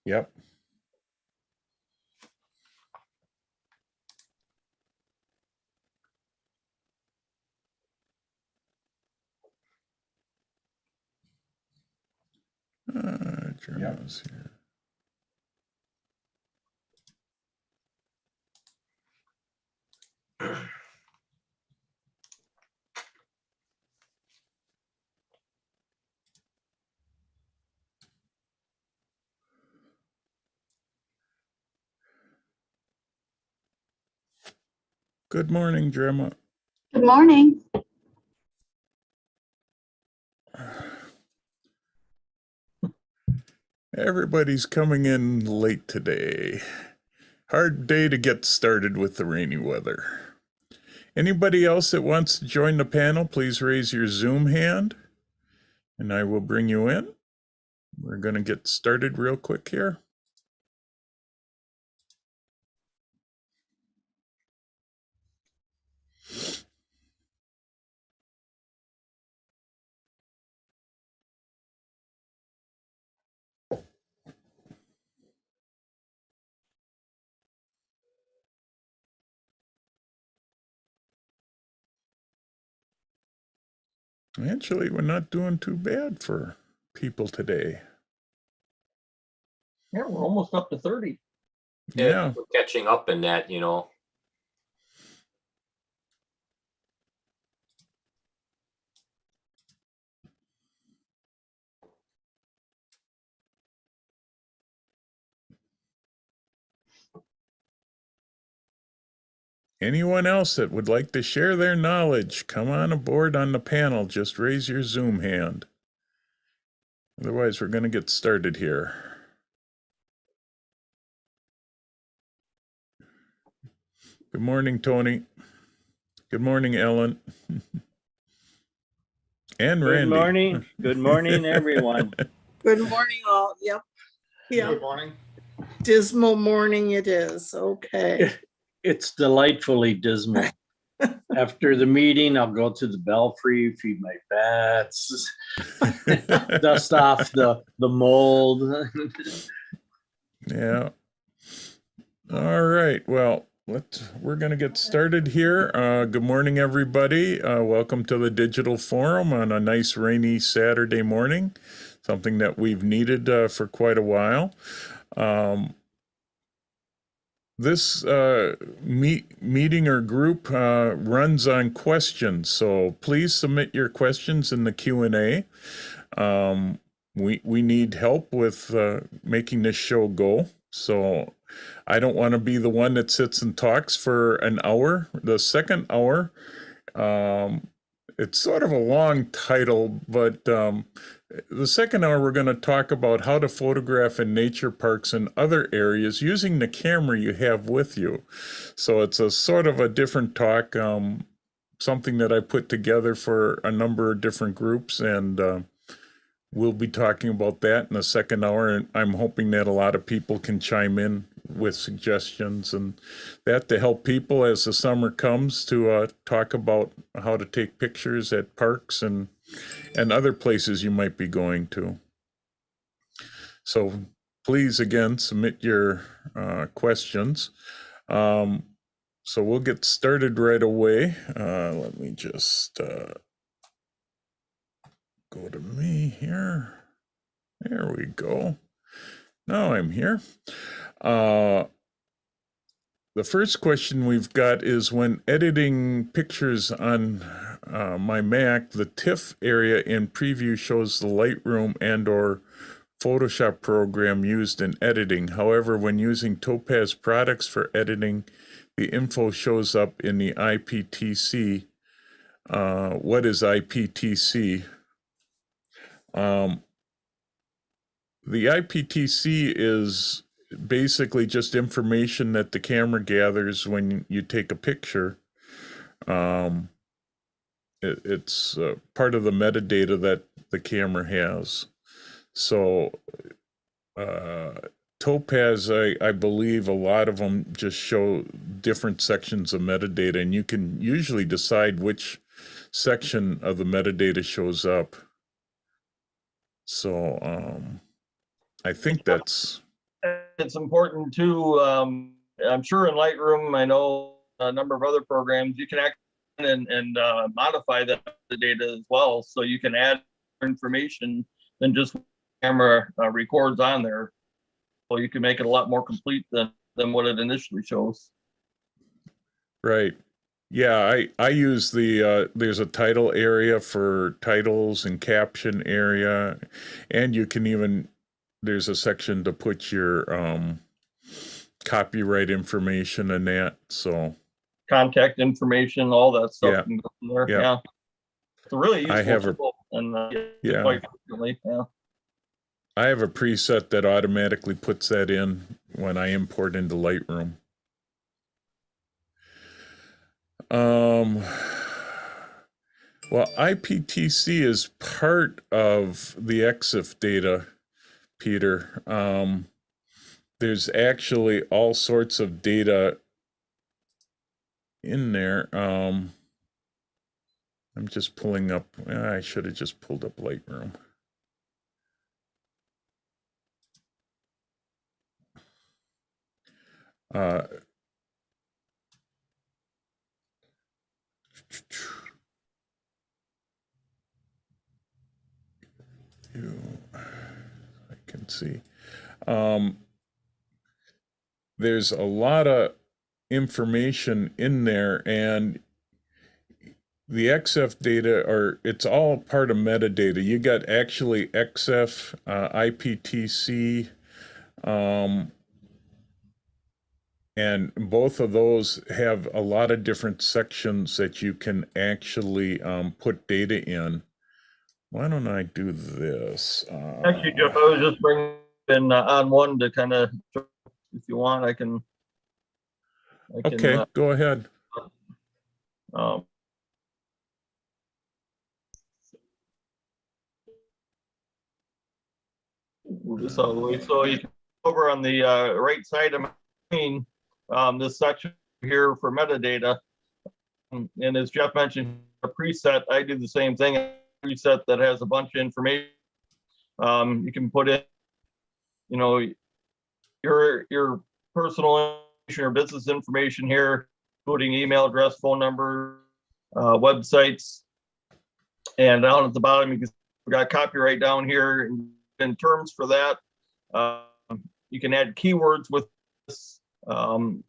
Yep. Journals here. Good morning, Gemma. Good morning. Everybody's coming in late today. Hard day to get started with the rainy weather. Anybody else that wants to join the panel, please raise your Zoom hand and I will bring you in. We're going to get started real quick here. Actually, we're not doing too bad for people today. Yeah, we're almost up to 30. Yeah. We're catching up in that, you know. Anyone else that would like to share their knowledge, come on aboard on the panel. Just raise your Zoom hand. Otherwise, we're going to get started here. Good morning, Tony. Good morning, Ellen. And Randy. Good morning. Good morning, everyone. Good morning, all. Yep. Good morning. Dismal morning it is. Okay. It's delightfully dismal. After the meeting, I'll go to the belfry, feed my bats, dust off the mold. Yeah. All right. Well, we're going to get started here. Good morning, everybody. Welcome to the Digital Forum on a nice rainy Saturday morning, something that we've needed for quite a while. This meeting or group runs on questions, so please submit your questions in the Q&A. We need help with making this show go, so I don't want to be the one that sits and talks for an hour. The second hour, it's sort of a long title, but the second hour we're going to talk about how to photograph in nature parks and other areas using the camera you have with you. So it's a sort of a different talk, something that I put together for a number of different groups, and we'll be talking about that in the second hour, and I'm hoping that a lot of people can chime in with suggestions and that to help people as the summer comes to talk about how to take pictures at parks and other places you might be going to. So please, again, submit your questions. So we'll get started right away. Let me just go to me here. There we go. Now I'm here. The first question we've got is, when editing pictures on my Mac, the TIFF area in preview shows the Lightroom and/or Photoshop program used in editing. However, when using Topaz products for editing, the info shows up in the IPTC. What is IPTC? The IPTC is basically just information that the camera gathers when you take a picture. It's part of the metadata that the camera has. So Topaz, I believe a lot of them just show different sections of metadata, and you can usually decide which section of the metadata shows up. So I think that's it's important too, I'm sure in Lightroom, I know a number of other programs, you can and modify the data as well. So you can add information than just camera records on there. So you can make it a lot more complete than what it initially shows. Right. Yeah, I use the there's a title area for titles and caption area, and you can even there's a section to put your copyright information in that. So Contact information, all that stuff Yeah. can go from there. Yeah. Yeah. It's a really I useful have a- tool and Yeah. quite frequently. Yeah. I have a preset that automatically puts that in when I import into Lightroom. Well, IPTC is part of the EXIF data, Peter. There's actually all sorts of data in there. I'm just pulling up, I should have just pulled up Lightroom. I can see. There's a lot of information in there, and the XF data it's all part of metadata. You got actually XF, IPTC, and both of those have a lot of different sections that you can actually put data in. Why don't I do this? Actually, Jeff, I was just bringing in on one to kind of, if you want, I can Okay, go ahead. Move this out of the way. So you can over on the right side of my screen, this section here for metadata. And as Jeff mentioned, a preset, I do the same thing. A preset that has a bunch of information. You can put in, you know, your personal information or business information here, including email address, phone number, websites. And down at the bottom, you can see we got copyright down here in terms for that. You can add keywords with this, and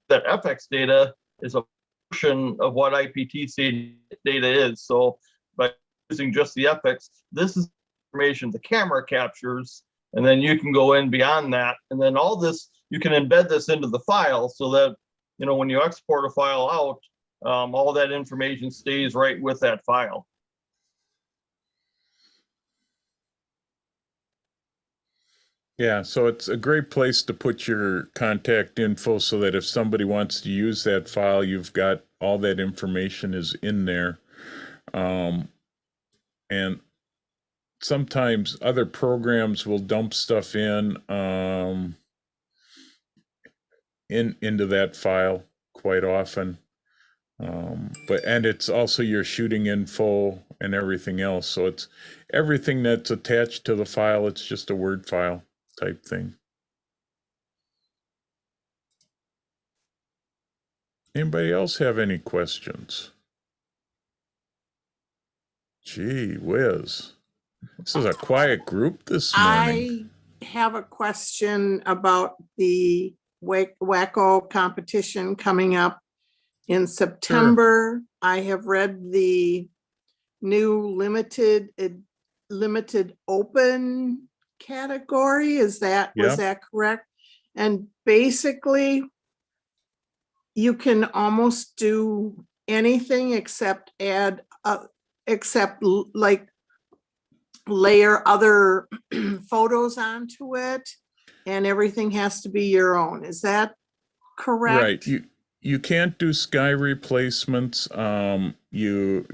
that FX data is a portion of what IPTC data is. So by using just the FX, this is information the camera captures, and then you can go in beyond that, and then all this you can embed this into the file so that when you export a file out, all that information stays right with that file. Yeah, so it's a great place to put your contact info so that if somebody wants to use that file, you've got all that information is in there. And sometimes other programs will dump stuff into that file quite often. And it's also your shooting info and everything else. So it's everything that's attached to the file. It's just a Word file type thing. Anybody else have any questions? Gee whiz. This is a quiet group this morning. I have a question about the WACCO competition coming up in September. I have read the new limited open category. Was that correct? And basically you can almost do anything except add like layer other photos onto it, and everything has to be your own. Is that correct? Right. You can't do sky replacements. You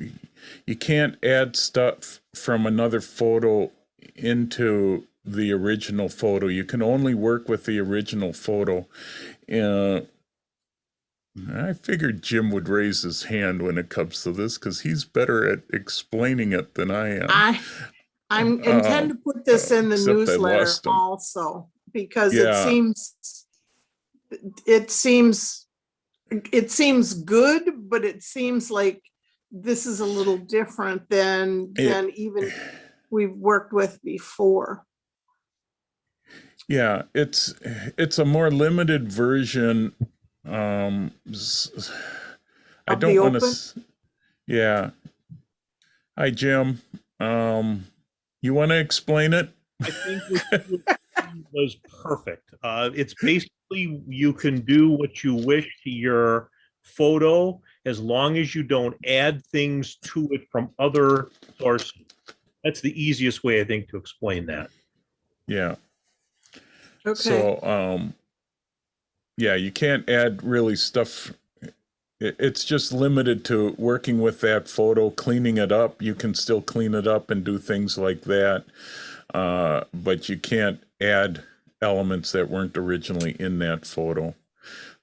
can't add stuff from another photo into the original photo. You can only work with the original photo. I figured Jim would raise his hand when it comes to this because he's better at explaining it than I am. I'm intend to put this in the except I newsletter lost 'em. also, because Yeah. it seems good, but it seems like this is a little different than even we've worked with before. Yeah, it's a more limited version. I Of don't the want open? to. Yeah. Hi, Jim. You want to explain it? I think what you did was perfect. It's basically you can do what you wish to your photo as long as you don't add things to it from other sources. That's the easiest way, I think, to explain that. Yeah. Okay, So, yeah, you can't add really stuff. It's just limited to working with that photo, cleaning it up. You can still clean it up and do things like that. But you can't add elements that weren't originally in that photo.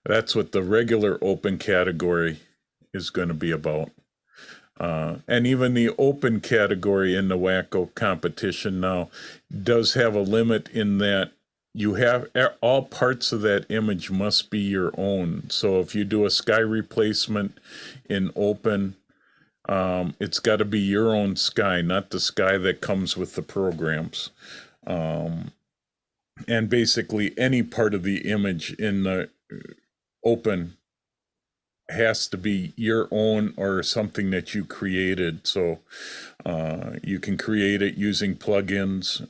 That's what the regular open category is going to be about. And even the open category in the WACCO competition now does have a limit in that you have all parts of that image must be your own. So if you do a sky replacement in open, it's got to be your own sky, not the sky that comes with the programs. And basically any part of the image in the open has to be your own or something that you created. So you can create it using plugins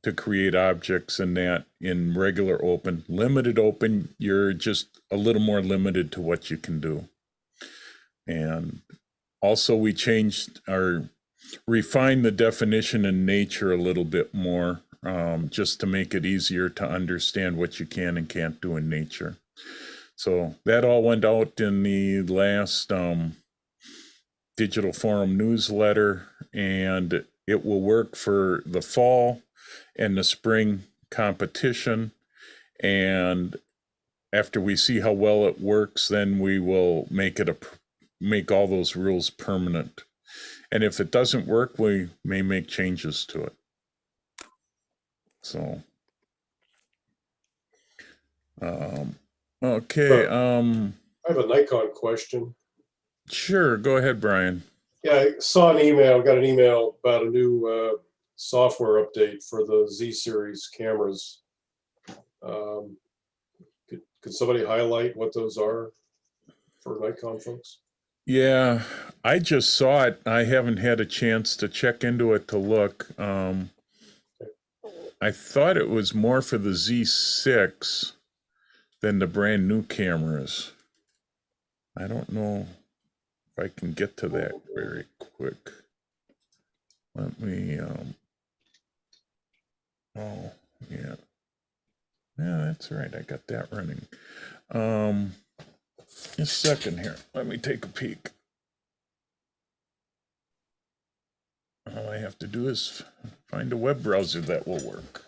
to create objects and that in regular open. Limited open, you're just a little more limited to what you can do. And also we changed or refined the definition in nature a little bit more, just to make it easier to understand what you can and can't do in nature. So that all went out in the last Digital Forum newsletter, and it will work for the fall and the spring competition. And after we see how well it works, then we will make all those rules permanent. And if it doesn't work, we may make changes to it. So, okay. I have a Nikon question. Sure. Go ahead, Brian. Yeah, I saw got an email about a new software update for the Z series cameras. Could somebody highlight what those are for Nikon folks? Yeah, I just saw it. I haven't had a chance to check into it to look. I thought it was more for the Z6 than the brand new cameras. I don't know if I can get to that very quick. Let me, oh, yeah. Yeah, that's right. I got that running. Just a second here. Let me take a peek. All I have to do is find a web browser that will work.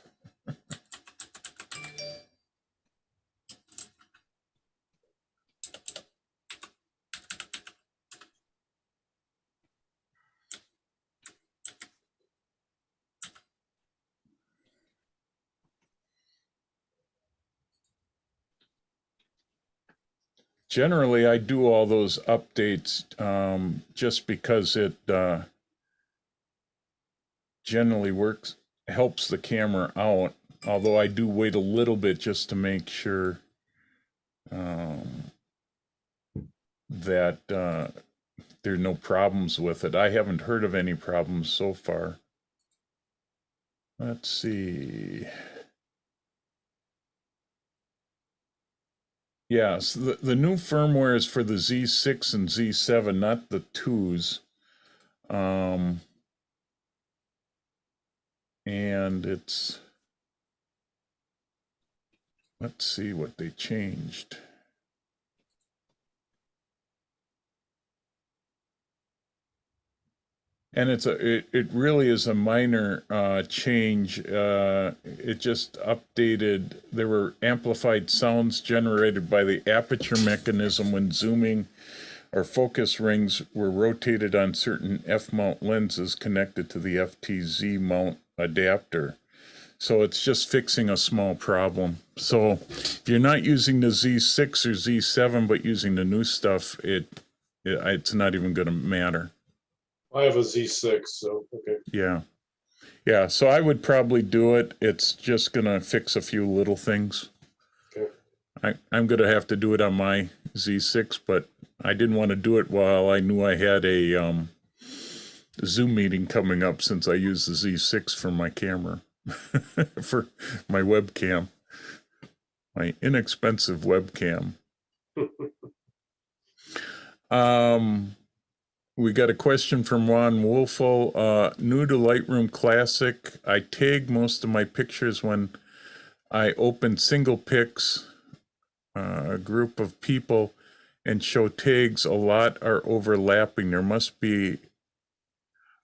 Generally, I do all those updates just because it generally helps the camera out. Although I do wait a little bit just to make sure that there are no problems with it. I haven't heard of any problems so far. Let's see. Yes, the new firmware is for the Z6 and Z7, not the 2s. And it's, let's see what they changed. And it really is a minor change. It just updated. There were amplified sounds generated by the aperture mechanism when zooming, or focus rings were rotated on certain F-mount lenses connected to the FTZ mount adapter. So it's just fixing a small problem. So if you're not using the Z6 or Z7, but using the new stuff, it's not even going to matter. I have a Z6, so, okay. Yeah. Yeah, so I would probably do it. It's just going to fix a few little things. Okay. I'm going to have to do it on my Z6, but I didn't want to do it while I knew I had a Zoom meeting coming up, since I use the Z6 for my camera, for my webcam, my inexpensive webcam. We got a question from Ron Wolfel. New to Lightroom Classic, I tag most of my pictures when I open single pics, a group of people, and show tags. A lot are overlapping. There must be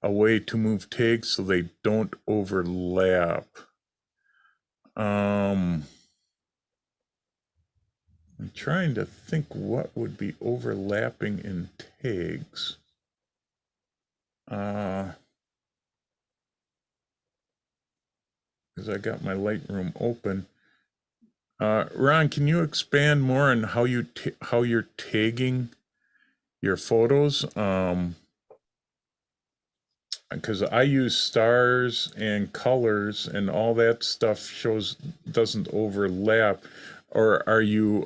a way to move tags so they don't overlap. I'm trying to think what would be overlapping in tags. Because I got my Lightroom open. Ron, can you expand more on how you're tagging your photos? Because I use stars and colors, and all that stuff doesn't overlap. Or are you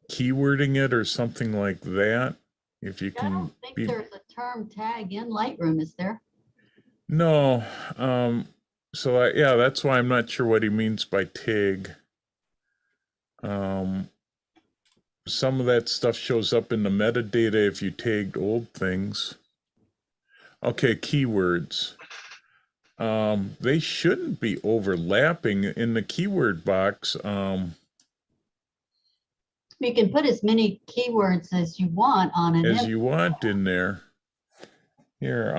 keywording it or something like that? If you I can don't think there's a term tag in Lightroom, is there? No. So yeah, that's why I'm not sure what he means by tag. Some of that stuff shows up in the metadata if you tagged old things. Okay, keywords. They shouldn't be overlapping in the keyword box. You can put as many keywords as you want on an As image. you want in there. Here,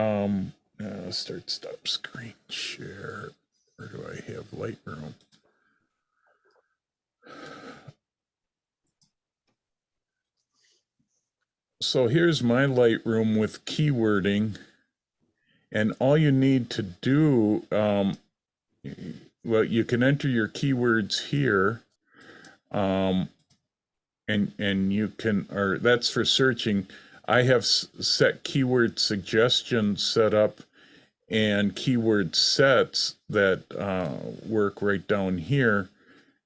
stop screen share. Where do I have Lightroom? So here's my Lightroom with keywording, and all you need to do, well, you can enter your keywords here, and you can, or that's for searching. I have set keyword suggestions set up and keyword sets that work right down here,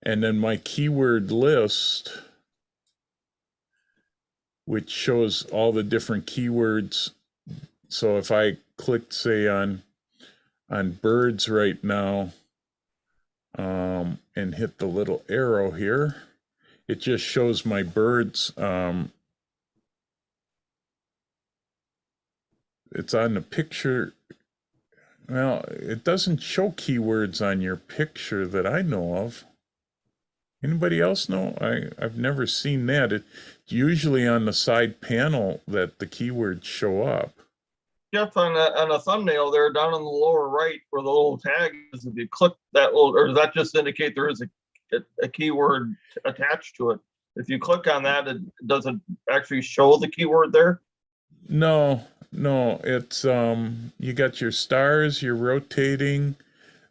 and then my keyword list, which shows all the different keywords. So if I click, say, on birds right now, and hit the little arrow here, it just shows my birds. It's on the picture. Well, it doesn't show keywords on your picture that I know of. Anybody else know? I've never seen that. It's usually on the side panel that the keywords show up. Jeff, on a thumbnail there down in the lower right where the little tag is, if you click that little, or does that just indicate there is a keyword attached to it? If you click on that, does it actually show the keyword there? No, it's you got your stars, you're rotating.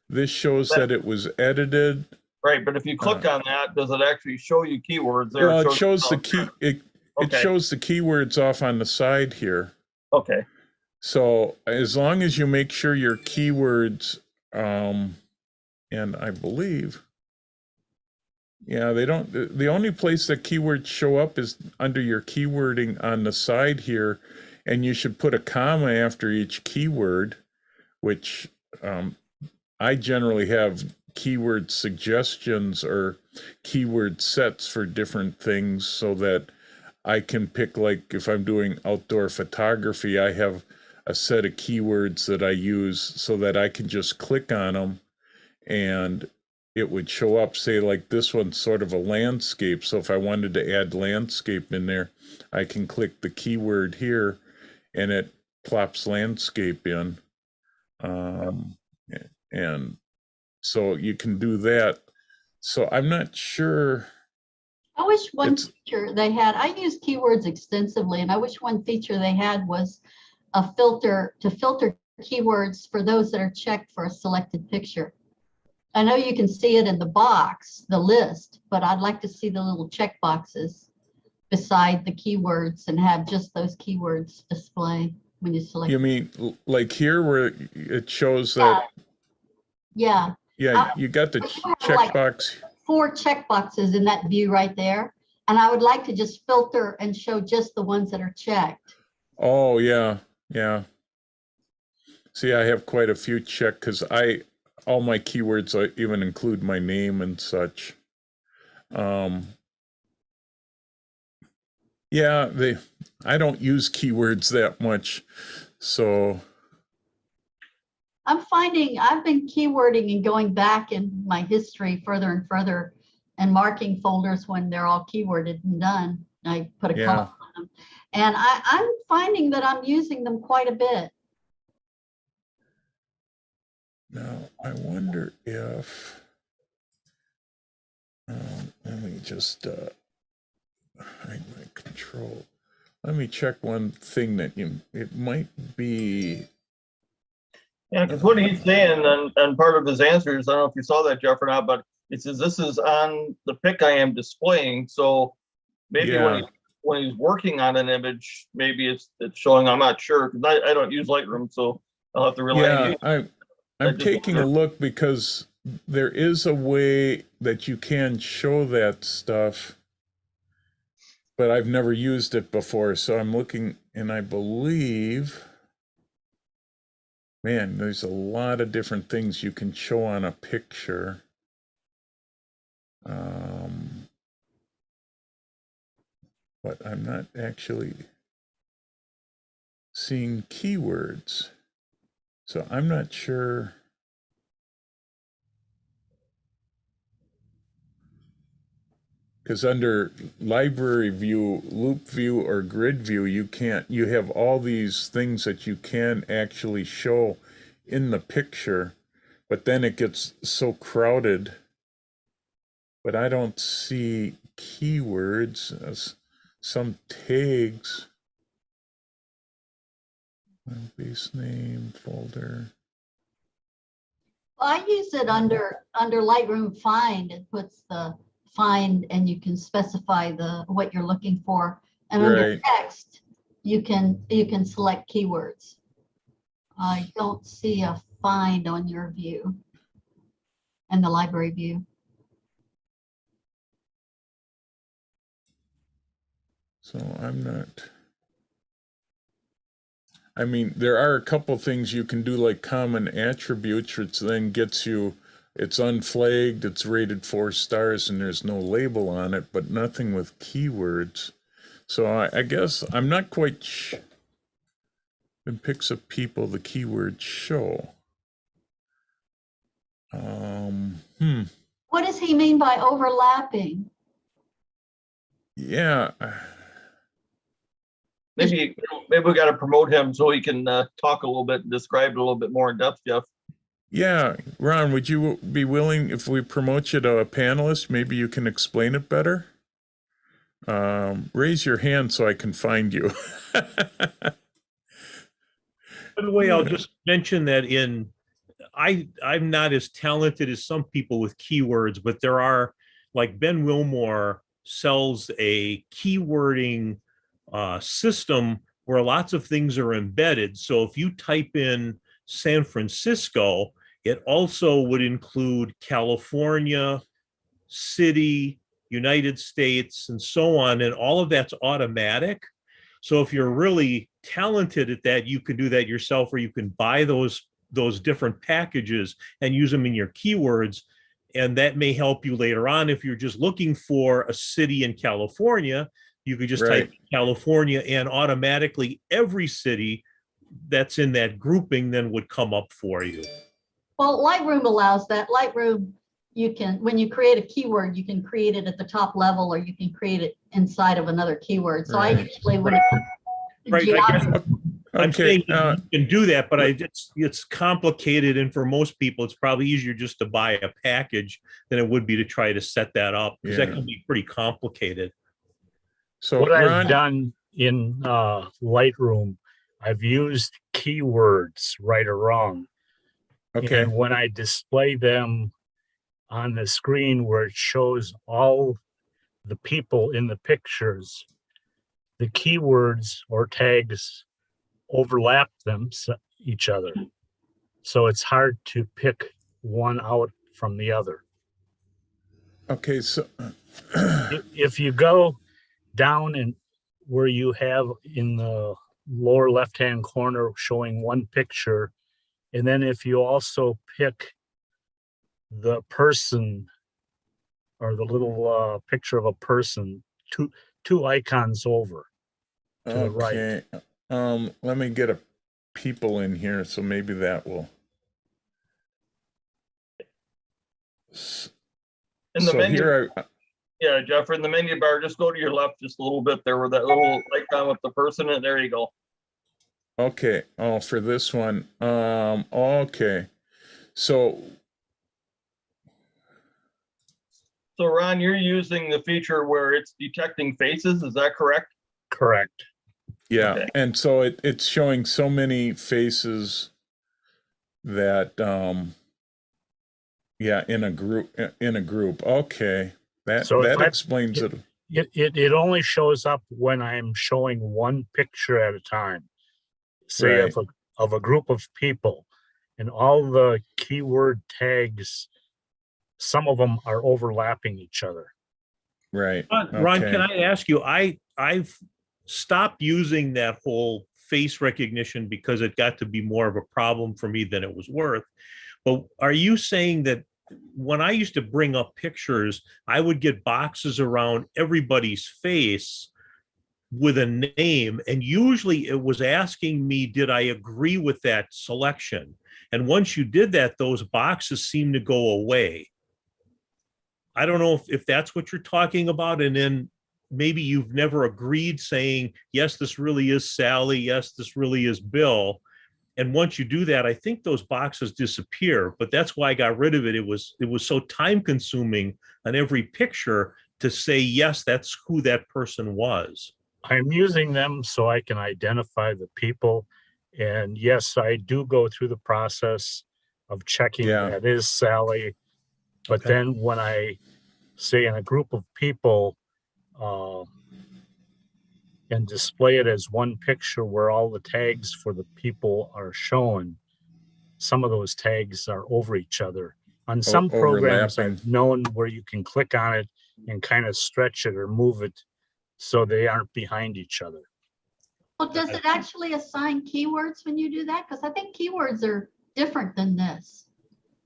This shows that it was edited. Right, but if you click on that, does it actually show you keywords there? Well, it shows the key. It shows the keywords off on the side here. Okay. So as long as you make sure your keywords, and I believe, yeah, they don't. The only place that keywords show up is under your keywording on the side here, and you should put a comma after each keyword, which I generally have keyword suggestions or keyword sets for different things so that I can pick, like if I'm doing outdoor photography, I have a set of keywords that I use so that I can just click on them and it would show up, say like this one's sort of a landscape. So if I wanted to add landscape in there, I can click the keyword here and it plops landscape in. And so you can do that. So I'm not sure. I wish one feature they had, I use keywords extensively, and I wish one feature they had was a filter to filter keywords for those that are checked for a selected picture? I know you can see it in the box, the list, but I'd like to see the little check boxes beside the keywords and have just those keywords display when you select. You mean like here where it shows that, Yeah, yeah, you got the I have like checkbox. 4 check boxes in that view right there. And I would like to just filter and show just the ones that are checked. Oh, yeah, yeah. See, I have quite a few checked because all my keywords, I even include my name and such. Yeah, I don't use keywords that much, so I'm finding I've been keywording and going back in my history further and further and marking folders when they're all keyworded and done. I put a Yeah. color on them. And I'm finding that I'm using them quite a bit. now I wonder if, let me just hide my control. Let me check one thing that it might be. Yeah, because what he's saying, and part of his answers, I don't know if you saw that, Jeff, or not, but it says this is on the pic I am displaying. So maybe Yeah. when he's working on an image, maybe it's showing. I'm not sure because I don't use Lightroom, so I'll have to rely on Yeah, you. I'm taking a look because there is a way that you can show that stuff, but I've never used it before. So I'm looking, and I believe, man, there's a lot of different things you can show on a picture. But I'm not actually seeing keywords. So I'm not sure. Because under library view, loop view, or grid view, you have all these things that you can actually show in the picture, but then it gets so crowded. But I don't see keywords as some tags. Base name, folder. I use it under Lightroom Find. It puts the find and you can specify what you're looking for. And under Right. text, you can select keywords. I don't see a find on your view and the library view. So I'm not. I mean, there are a couple things you can do, like common attributes, which then gets you, it's unflagged, it's rated 4 stars, and there's no label on it, but nothing with keywords. So I guess I'm not quite in pics of people the keywords show. What does he mean by overlapping? Yeah. Maybe we got to promote him so he can talk a little bit and describe it a little bit more in depth, Jeff. Yeah, Ron, would you be willing, if we promote you to a panelist, maybe you can explain it better? Raise your hand so I can find you. By the way, I'll just mention that I'm not as talented as some people with keywords, but there are, like Ben Wilmore sells a keywording system where lots of things are embedded. So if you type in San Francisco, it also would include California, city, United States, and so on. And all of that's automatic. So if you're really talented at that, you can do that yourself, or you can buy those different packages and use them in your keywords. And that may help you later on. If you're just looking for a city in California, you could just type California, and automatically every city that's in that grouping then would come up for you. Well, Lightroom allows that. Lightroom, you can, when you create a keyword, you can create it at the top level, or you can create it inside of another keyword. So I usually, when it comes to Right, I guess geography, I'm Okay, saying you can do that, but it's complicated, and for most people, it's probably easier just to buy a package than it would be to try to set that up, because that can be pretty complicated. So What Ron, I've done in Lightroom I've used keywords, right or wrong. Okay. And when I display them on the screen where it shows all the people in the pictures, the keywords or tags overlap each other. So it's hard to pick one out from the other. Okay. So, If you go down and where you have in the lower left-hand corner showing one picture, and then if you also pick the person or the little picture of a person, two icons over to the right. okay. Let me get a people in here, so maybe that will. In the So menu, here yeah, Jeff, in the menu bar, just go to your left just a little bit there where that little icon with the person in, there you go. okay. Oh, for this one. Okay. So Ron, you're using the feature where it's detecting faces, is that correct? Correct. yeah, Okay. and so it's showing so many faces that yeah, in a group. Okay. So if That explains it. It only shows up when I'm showing one picture at a time, say Right. of a group of people, and all the keyword tags, some of them are overlapping each other. Right. Ron, Okay. can I ask you, I've stopped using that whole face recognition because it got to be more of a problem for me than it was worth. But are you saying that when I used to bring up pictures, I would get boxes around everybody's face with a name, and usually it was asking me, did I agree with that selection? And once you did that, those boxes seemed to go away. I don't know if that's what you're talking about. And then maybe you've never agreed saying, yes, this really is Sally. Yes, this really is Bill. And once you do that, I think those boxes disappear, but that's why I got rid of it. It was so time consuming on every picture to say, yes, that's who that person was. I'm using them so I can identify the people. And yes, I do go through the process of checking Yeah. that is Sally. But Okay. then when I say in a group of people and display it as one picture where all the tags for the people are shown, some of those tags are over each other. On some programs, overlapping. I've known where you can click on it and kind of stretch it or move it so they aren't behind each other. Well, does it actually assign keywords when you do that? Because I think keywords are different than this.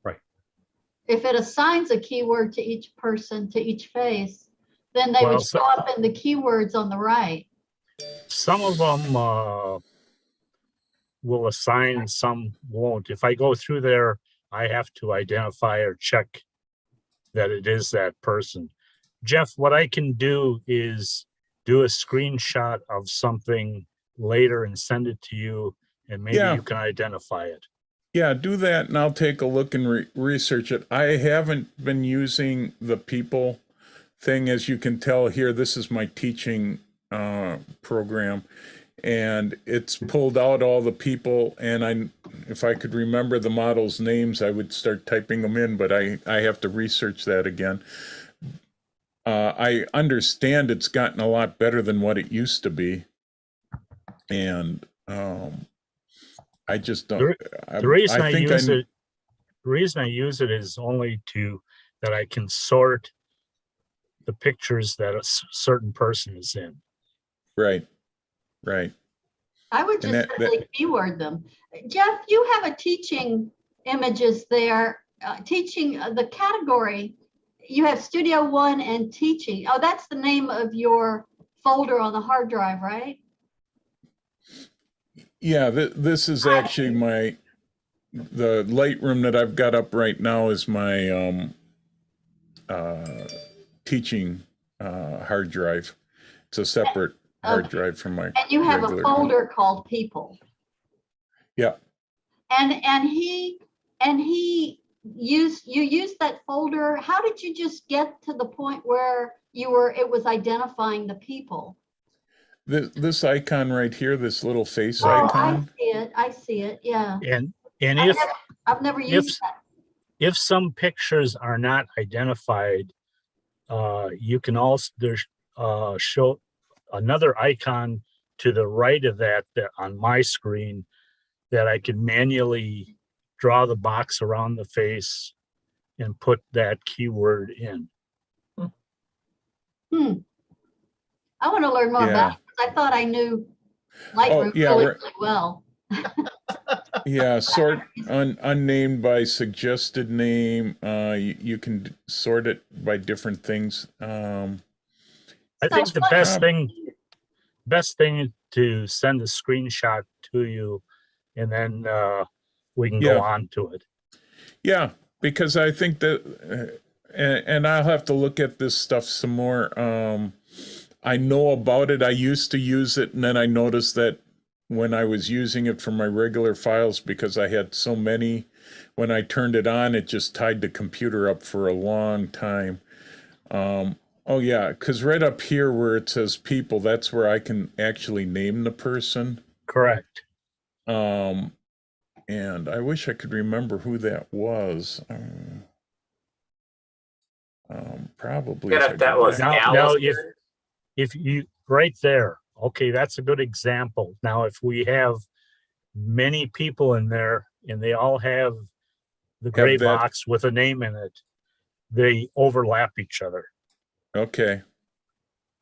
Right. If it assigns a keyword to each person, to each face, then they would show up in the keywords on the right. Some of them will assign, some won't. If I go through there, I have to identify or check that it is that person. Jeff, what I can do is do a screenshot of something later and send it to you, and maybe Yeah. you can identify it. Yeah, do that and I'll take a look and research it. I haven't been using the people thing. As you can tell here, this is my teaching program, and it's pulled out all the people, and if I could remember the models' names, I would start typing them in, but I have to research that again. I understand it's gotten a lot better than what it used to be, and I just don't. The reason I think use it, the reason I use it is only that I can sort the pictures that a certain person is in. Right. Right. I would just simply keyword them. Jeff, you have a teaching images there, teaching the category. You have Studio One and teaching. Oh, that's the name of your folder on the hard drive, right? Yeah, this is actually the Lightroom that I've got up right now is my teaching hard drive. It's a separate hard drive from my. And you have a folder called People. Yeah. And you used that folder. How did you just get to the point where it was identifying the people? this icon right here, this little face Oh, I icon. see it. I see it. Yeah. And I've never if used that. if some pictures are not identified, you can also show another icon to the right of that on my screen that I can manually draw the box around the face and put that keyword in. I want to learn more about it because I thought I knew Lightroom yeah, really, right. really well. Yeah, sort unnamed by suggested name. You can sort it by different things. I So think the what- best thing to send a screenshot to you, and then we can go Yeah. on to it. Yeah, because I think that, and I'll have to look at this stuff some more. I know about it. I used to use it, and then I noticed that when I was using it for my regular files, because I had so many, when I turned it on, it just tied the computer up for a long time. Oh yeah, because right up here where it says people, that's where I can actually name the person. Correct. And I wish I could remember who that was. Probably. Yeah, if I if that go was back. Now, Alice. if you right there, okay, that's a good example. Now, if we have many people in there and they all have the gray that- box with a name in it, they overlap each other. Okay.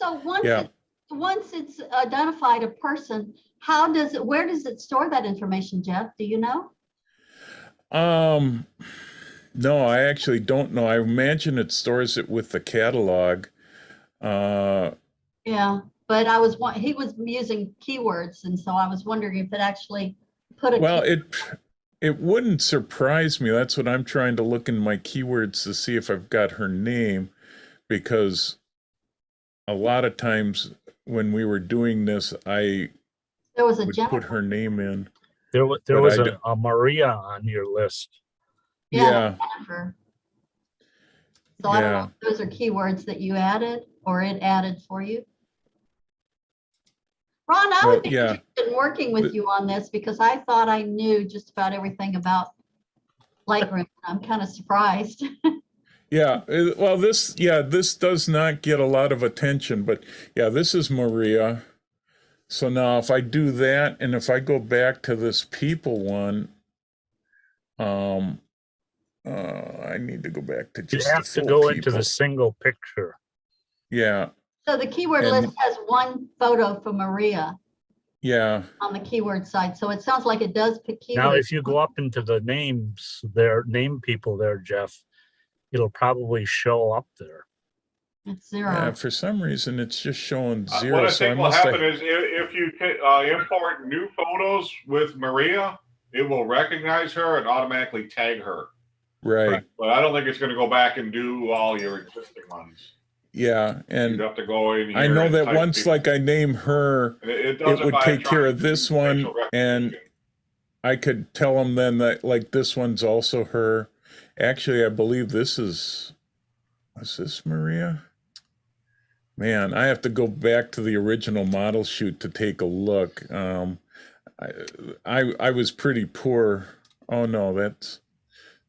So Yeah. once it's identified a person, where does it store that information, Jeff? Do you know? No, I actually don't know. I imagine it stores it with the catalog. Yeah, but he was using keywords, and so I was wondering if it actually put Well, it wouldn't surprise me. That's what I'm trying to look in my keywords to see if I've got her name, because a lot of times when we were doing this, I there was a would Jennifer. put her name in. There But was I a Maria on your list. Yeah. Jennifer. So I don't know Yeah. if those are keywords that you added or it added for you. Ron, I would be yeah. interested in working with you on this because I thought I knew just about everything about Lightroom. I'm kind of surprised. Yeah, well, this does not get a lot of attention, but yeah, this is Maria. So now if I do that, and if I go back to this people one, I need to go back to You just have to go into the single picture. Yeah, So the keyword And- list has one photo for Maria yeah, on the keyword side. So it sounds like it does pick keywords. Now, if you go up into the names there, name people there, Jeff, it'll probably show up there. It's zero. yeah. For some reason, it's just showing zero. What I so think will must happen is if you import new photos with Maria, it will recognize her and automatically tag her. right. But I don't think it's going to go back and do all your existing ones. Yeah, You'd and have to go in here. I know and that type once, people. like I name her, And it it does would by take care trying of to this do one, facial and recognition. I could tell them then that like this one's also her. Actually, I believe is this Maria? Man, I have to go back to the original model shoot to take a look. I was pretty poor. Oh no, that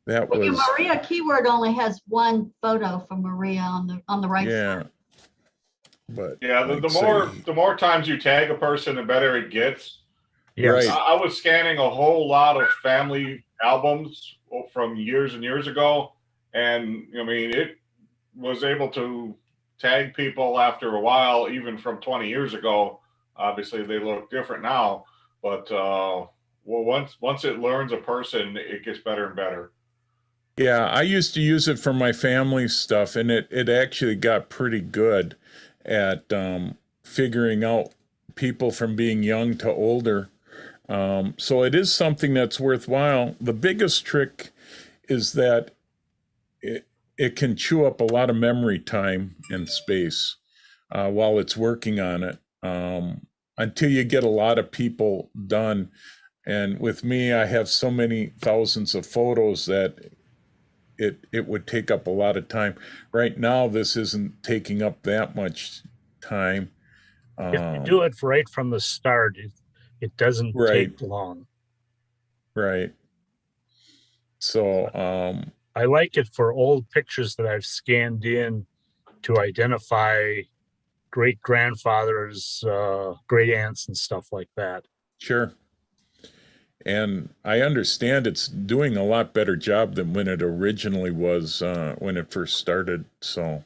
Well, your was Maria keyword only has one photo for Maria on the right yeah. side. But Yeah, like the more times you tag a person, the better it gets. Yes. Right. I was scanning a whole lot of family albums from years and years ago, and I mean, it was able to tag people after a while, even from 20 years ago. Obviously, they look different now, but well, once it learns a person, it gets better and better. Yeah, I used to use it for my family stuff, and it actually got pretty good at figuring out people from being young to older. So it is something that's worthwhile. The biggest trick is that it can chew up a lot of memory time and space while it's working on it until you get a lot of people done. And with me, I have so many thousands of photos that it would take up a lot of time. Right now, this isn't taking up that much time. If you do it right from the start, it doesn't Right. take long. Right. So, I like it for old pictures that I've scanned in to identify great grandfathers, great aunts, and stuff like that. sure. And I understand it's doing a lot better job than when it originally was, when it first started. So,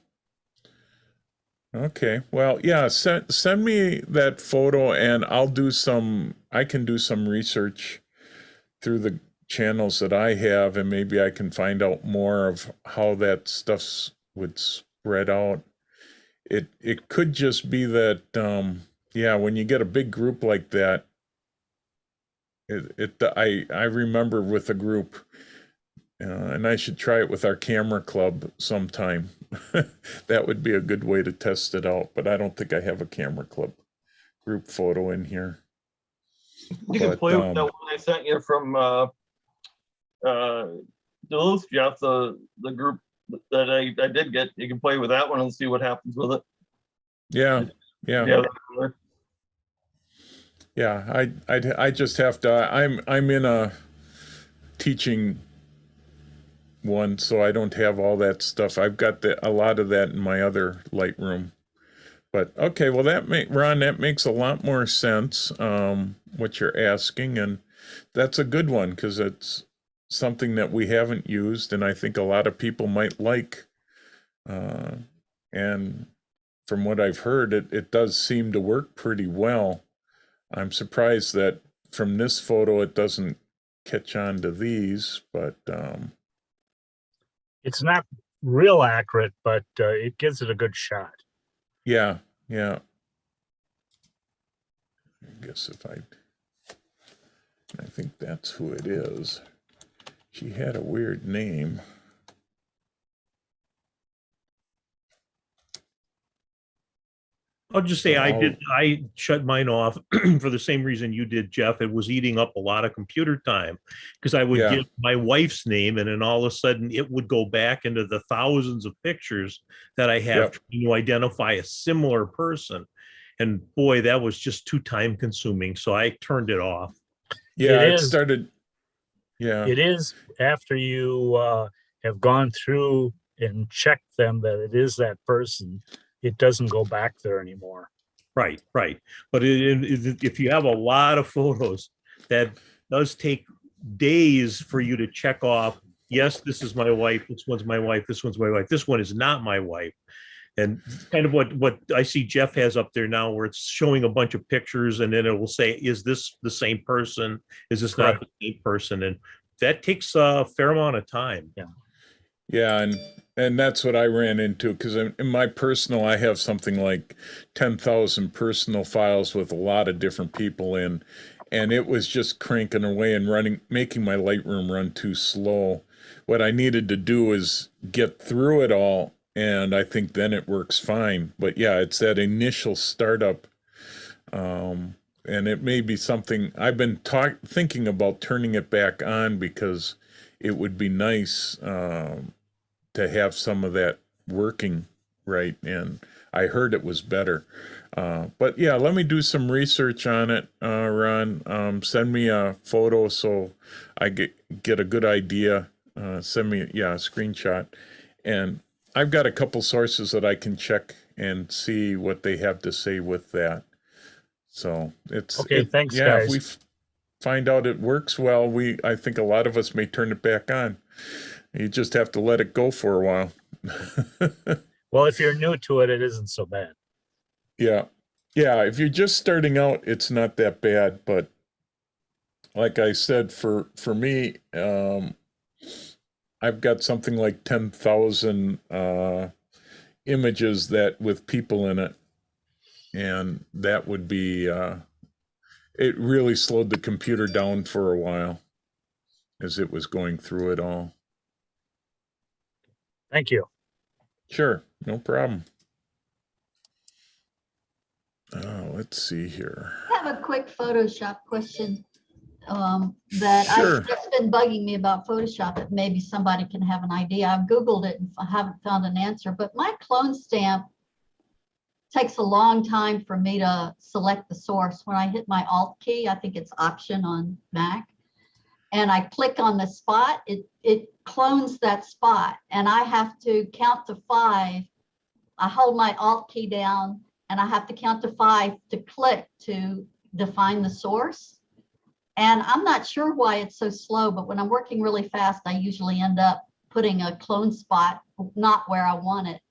okay. Well, yeah, send me that photo and I can do some research through the channels that I have, and maybe I can find out more of how that stuff would spread out. It could just be that, yeah, when you get a big group like that, I remember with a group, and I should try it with our camera club sometime. That would be a good way to test it out, but I don't think I have a camera club group photo in here. You can But, play with that one I sent you from Duluth, Jeff, the group that I did get. You can play with that one and see what happens with it. yeah, yeah. Yeah. Yeah, I just have to. I'm in a teaching one, so I don't have all that stuff. I've got a lot of that in my other Lightroom. But okay, well Ron, that makes a lot more sense. What you're asking, and that's a good one because it's something that we haven't used, and I think a lot of people might like. And from what I've heard, it does seem to work pretty well. I'm surprised that from this photo it doesn't catch on to these, but It's not real accurate, but it gives it a good shot. yeah. I guess I think that's who it is. She had a weird name. I'll just say I shut mine off for the same reason you did, Jeff. It was eating up a lot of computer time because I would give my wife's name and then all of a sudden it would go back into the thousands of pictures that I have trying to identify a similar person. And boy, that was just too time consuming. So I turned it off. Yeah, It it is. started. Yeah. It is after you have gone through and checked them that it is that person. It doesn't go back there anymore. Right. But if you have a lot of photos, that does take days for you to check off. Yes, this is my wife. This one's my wife. This one's my wife. This one is not my wife. And kind of what I see Jeff has up there now, where it's showing a bunch of pictures and then it will say, is this the same person? Is this not the same person? And that takes a fair amount of time. Yeah, and that's what I ran into because in my personal, I have something like 10,000 personal files with a lot of different people in, and it was just cranking away and making my Lightroom run too slow. What I needed to do is get through it all, and I think then it works fine. But yeah, it's that initial startup, and it may be something I've been thinking about turning it back on because it would be nice to have some of that working right, and I heard it was better. But yeah, let me do some research on it, Ron. Send me a photo so I get a good idea. Send me a screenshot, and I've got a couple sources that I can check and see what they have to say with that. So it's okay. Thanks, yeah, guys. if we find out it works well, I think a lot of us may turn it back on. You just have to let it go for a while. Well, if you're new to it, it isn't so bad. Yeah. If you're just starting out, it's not that bad. But like I said, for me, I've got something like 10,000 images with people in it. And that would be, it really slowed the computer down for a while as it was going through it all. Thank you. Sure, no problem. Let's see here. I have a quick Photoshop question that Sure. that's been bugging me about Photoshop, that maybe somebody can have an idea. I've Googled it and I haven't found an answer, but my clone stamp takes a long time for me to select the source. When I hit my Alt key, I think it's Option on Mac, and I click on the spot, it clones that spot, and I have to count to 5. I hold my Alt key down, and I have to count to 5 to click to define the source. And I'm not sure why it's so slow, but when I'm working really fast, I usually end up putting a clone spot not where I want it.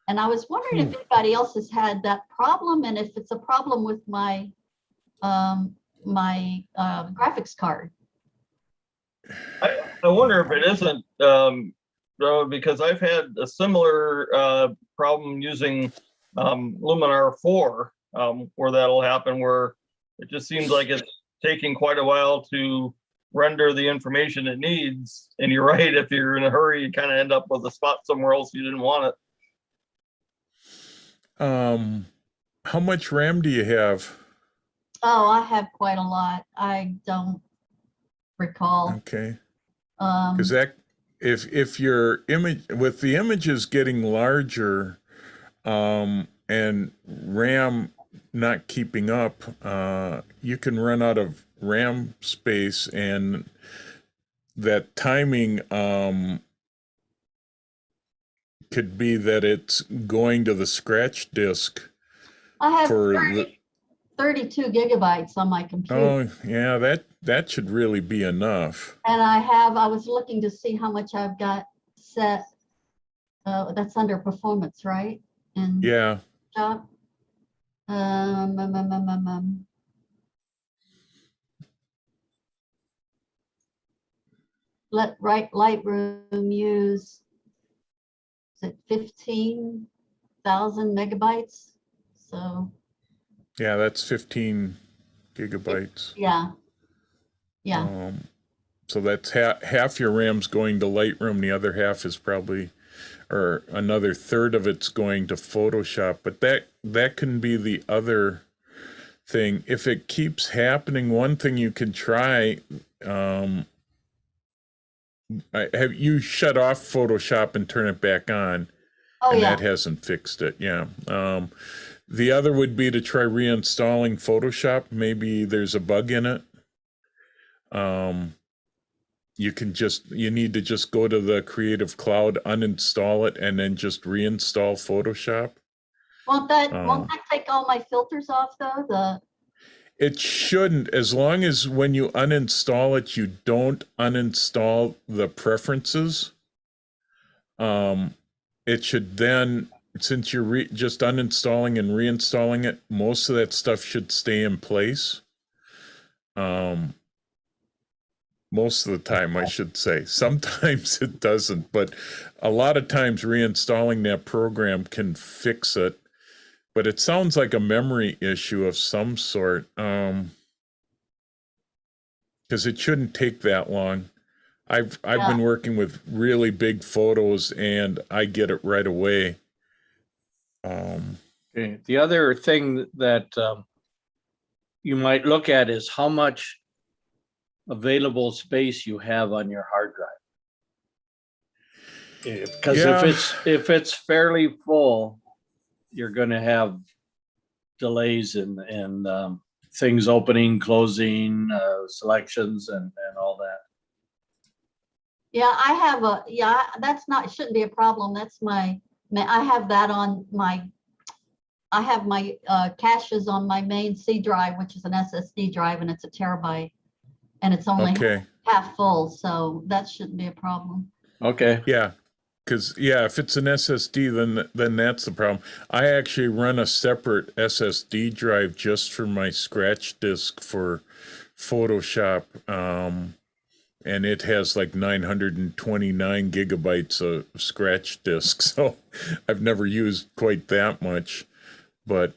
And I was wondering if anybody else has had that problem, and if it's a problem with my graphics card. I wonder if it isn't, though, because I've had a similar problem using Luminar 4, where that'll happen, where it just seems like it's taking quite a while to render the information it needs. And you're right, if you're in a hurry, you kind of end up with a spot somewhere else you didn't want it. How much RAM do you have? Oh, I have quite a lot. I don't recall. Okay. Because that, if your image, with the images getting larger, and RAM not keeping up, you can run out of RAM space, and that timing could be that it's going to the scratch disk. I have for 32 gigabytes on my computer. Oh, yeah, that should really be enough. And I was looking to see how much I've got set. That's under performance, right? And Yeah. job. Lightroom use, is it 15,000 megabytes? So Yeah, that's 15 gigabytes. yeah. Yeah. So that's half your RAM's going to Lightroom, the other half is probably, or another third of it's going to Photoshop. But that can be the other thing. If it keeps happening, one thing you can try, have you shut off Photoshop and turn it back on? Oh, and yeah. that hasn't fixed it. Yeah. The other would be to try reinstalling Photoshop. Maybe there's a bug in it. You need to just go to the Creative Cloud, uninstall it, and then just reinstall Photoshop. Won't that take all my filters off though? It shouldn't, as long as when you uninstall it, you don't uninstall the preferences. It should then, since you're just uninstalling and reinstalling it, most of that stuff should stay in place. Most of the time, I should say. Sometimes it doesn't, but a lot of times reinstalling that program can fix it. But it sounds like a memory issue of some sort, because it shouldn't take that long. I've been working with really big photos, and I get it right away. Okay. The other thing that you might look at is how much available space you have on your hard drive. Because if it's fairly full, you're going to have delays and things opening, closing, selections, and all that. Yeah, I have shouldn't be a problem. That's I have that on my, I have my caches on my main C drive, which is an SSD drive, and it's a terabyte, and it's only half full, so that shouldn't be a problem. Okay. Yeah. Because, if it's an SSD, then that's the problem. I actually run a separate SSD drive just for my scratch disk for Photoshop, and it has like 929 gigabytes of scratch disk, so I've never used quite that much. But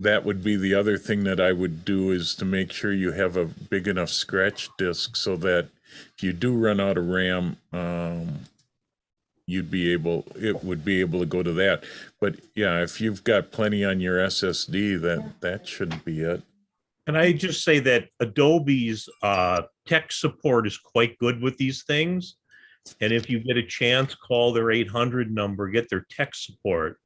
that would be the other thing that I would do, is to make sure you have a big enough scratch disk so that if you do run out of RAM, it would be able to go to that. But yeah, if you've got plenty on your SSD, that shouldn't be it. Can I just say that Adobe's tech support is quite good with these things. And if you get a chance, call their 800 number, get their tech support.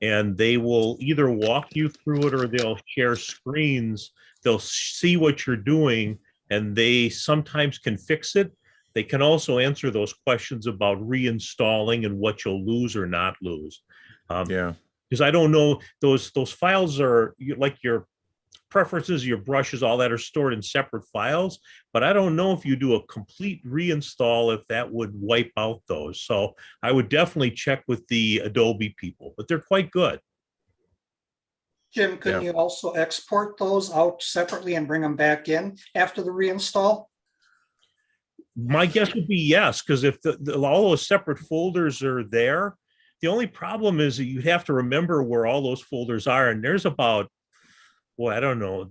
and they will either walk you through it or they'll share screens. They'll see what you're doing, and they sometimes can fix it. They can also answer those questions about reinstalling and what you'll lose or not lose. Yeah. Because I don't know, those files are like your preferences, your brushes, all that are stored in separate files. But I don't know if you do a complete reinstall, if that would wipe out those. So I would definitely check with the Adobe people, but they're quite good. Jim, can Yeah. you also export those out separately and bring them back in after the reinstall? My guess would be yes, because if all those separate folders are there, the only problem is that you have to remember where all those folders are. And there's about, well, I don't know,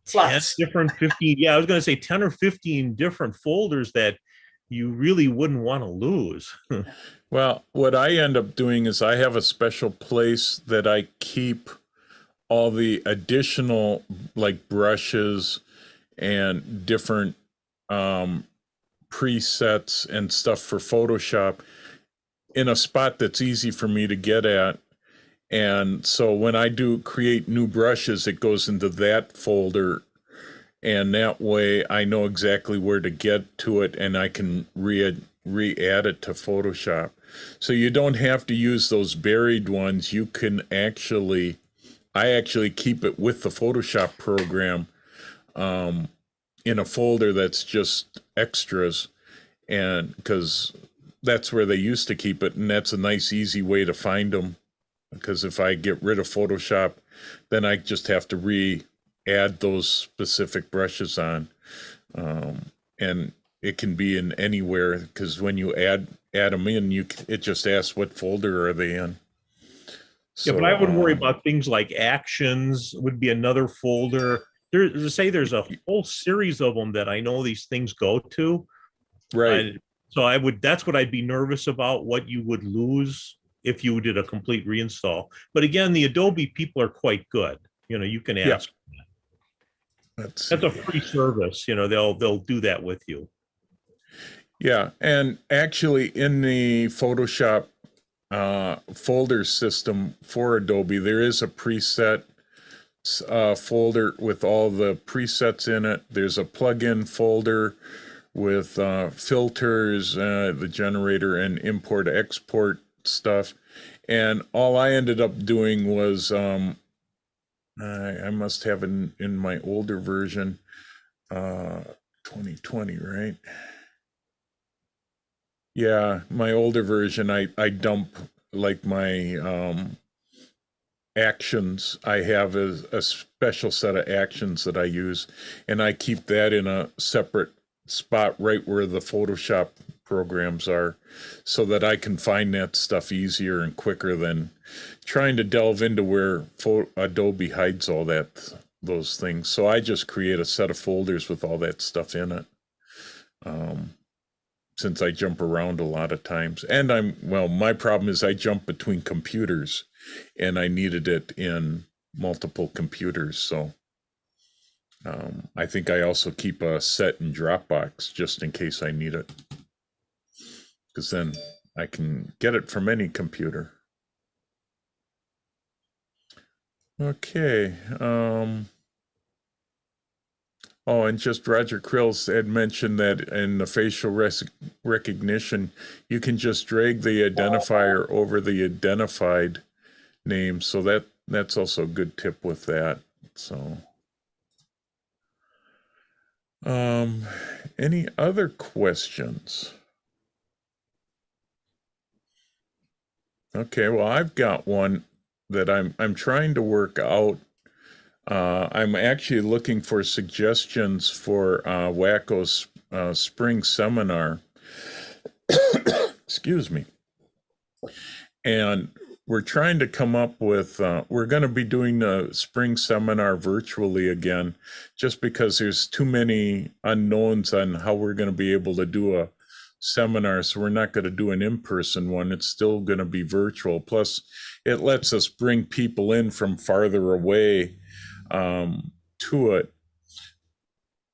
10 Lots. different 15. Yeah, I was going to say 10 or 15 different folders that you really wouldn't want to lose. Well, what I end up doing is I have a special place that I keep all the additional like brushes and different presets and stuff for Photoshop in a spot that's easy for me to get at. And so when I do create new brushes, it goes into that folder, and that way I know exactly where to get to it, and I can re-add it to Photoshop. So you don't have to use those buried ones. You can actually, I actually keep it with the Photoshop program in a folder that's just extras, and because that's where they used to keep it, and that's a nice easy way to find them. Because if I get rid of Photoshop, then I just have to re-add those specific brushes on, and it can be in anywhere. Because when you add them in, it just asks what folder are they in. Yeah, but I would worry about things like actions would be another folder. There's a whole series of them that I know these things go to. Right. So that's what I'd be nervous about, what you would lose if you did a complete reinstall. But again, the Adobe people are quite good. You can ask. Yeah. That's a free service. They'll do that with you. Yeah, and actually in the Photoshop folder system for Adobe, there is a preset folder with all the presets in it. There's a plugin folder with filters, the generator, and import export stuff. And all I ended up doing was I must have in my older version, 2020, right? Yeah, my older version, I dump like my actions. I have a special set of actions that I use, and I keep that in a separate spot right where the Photoshop programs are, so that I can find that stuff easier and quicker than trying to delve into where Adobe hides all those things. So I just create a set of folders with all that stuff in it. Since I jump around a lot of times, and my problem is I jump between computers, and I needed it in multiple computers. So I think I also keep a set in Dropbox just in case I need it, because then I can get it from any computer. Okay. Oh, and just Roger Krills had mentioned that in the facial recognition, you can just drag the identifier over the identified name. So that's also a good tip with that. So, any other questions? Okay, well, I've got one that I'm trying to work out. I'm actually looking for suggestions for WACCO's spring seminar. Excuse me. And we're trying to come up with, we're going to be doing the spring seminar virtually again, just because there's too many unknowns on how we're going to be able to do a seminar. So we're not going to do an in-person one. It's still going to be virtual. Plus, it lets us bring people in from farther away to it.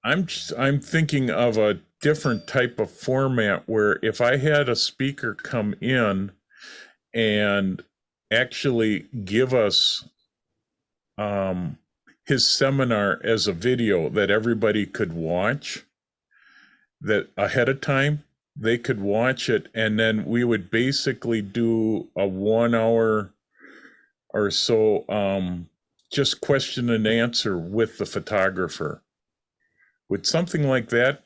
I'm thinking of a different type of format where if I had a speaker come in and actually give us his seminar as a video that everybody could watch, that ahead of time they could watch it, and then we would basically do a 1 hour or so just question and answer with the photographer. Would something like that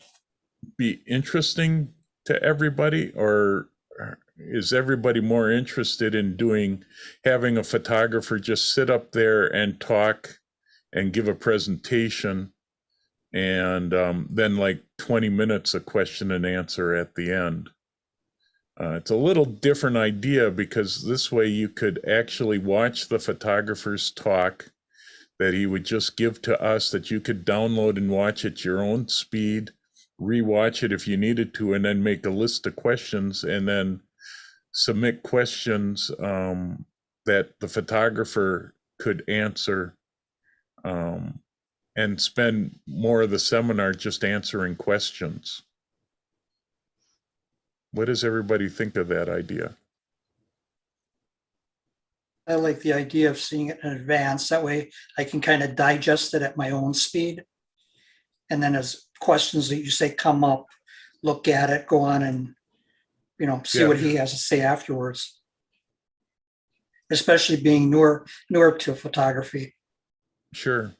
be interesting to everybody, or is everybody more interested in having a photographer just sit up there and talk and give a presentation, and then like 20 minutes of question and answer at the end? It's a little different idea, because this way you could actually watch the photographer's talk that he would just give to us, that you could download and watch at your own speed, rewatch it if you needed to, and then make a list of questions, and then submit questions that the photographer could answer, and spend more of the seminar just answering questions. What does everybody think of that idea? I like the idea of seeing it in advance. That way I can kind of digest it at my own speed. And then as questions that you say come up, look at it, go on and, see what he has to say afterwards. Especially being newer to photography. Sure.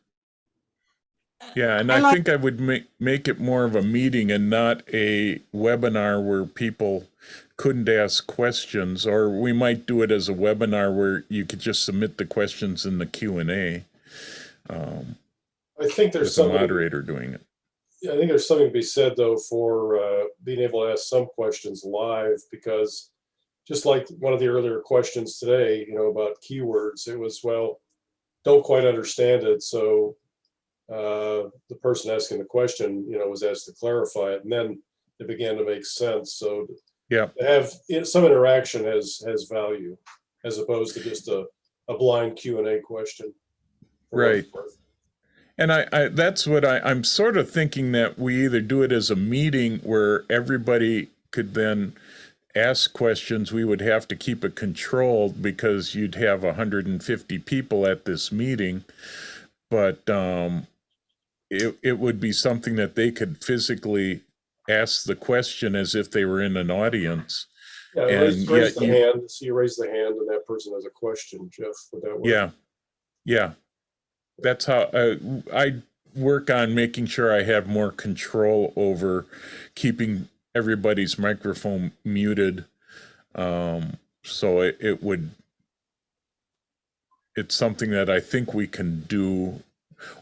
Yeah, and I I like- think I would make it more of a meeting and not a webinar where people couldn't ask questions, or we might do it as a webinar where you could just submit the questions in the Q&A. I think there's With the something. moderator doing it. Yeah, I think there's something to be said though for being able to ask some questions live, because just like one of the earlier questions today, about keywords, it was, well, don't quite understand it. So the person asking the question, was asked to clarify it, and then it began to make sense. So Yeah. to have some interaction has value, as opposed to just a blind Q&A question. Right. And I that's what I'm sort of thinking, that we either do it as a meeting where everybody could then ask questions. We would have to keep it controlled because you'd have 150 people at this meeting, but it would be something that they could physically ask the question as if they were in an audience. Yeah, And raise the yet hand. So you raise the hand and that person has a question, Jeff, would that work? Yeah. That's how I work on making sure I have more control over keeping everybody's microphone muted. So it's something that I think we can do,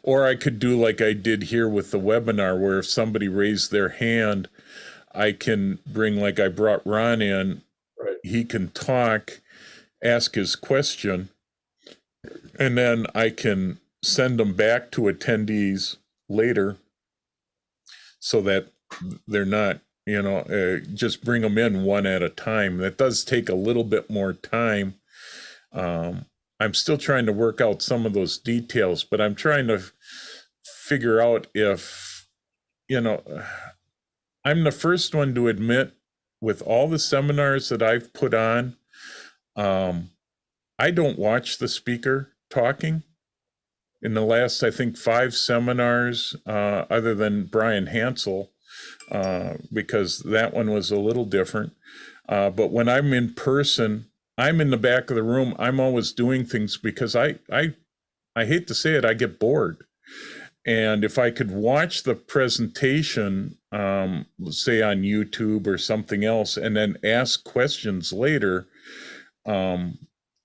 or I could do like I did here with the webinar, where if somebody raised their hand, I can bring, like I brought Ron in, Right. He can talk, ask his question, and then I can send them back to attendees later, so that they're not, just bring them in one at a time. That does take a little bit more time. I'm still trying to work out some of those details, but I'm trying to figure out if, I'm the first one to admit, with all the seminars that I've put on, I don't watch the speaker talking. In the last, I think, 5 seminars, other than Brian Hansel, because that one was a little different. But when I'm in person, I'm in the back of the room. I'm always doing things because I hate to say it, I get bored. And if I could watch the presentation, say on YouTube or something else, and then ask questions later,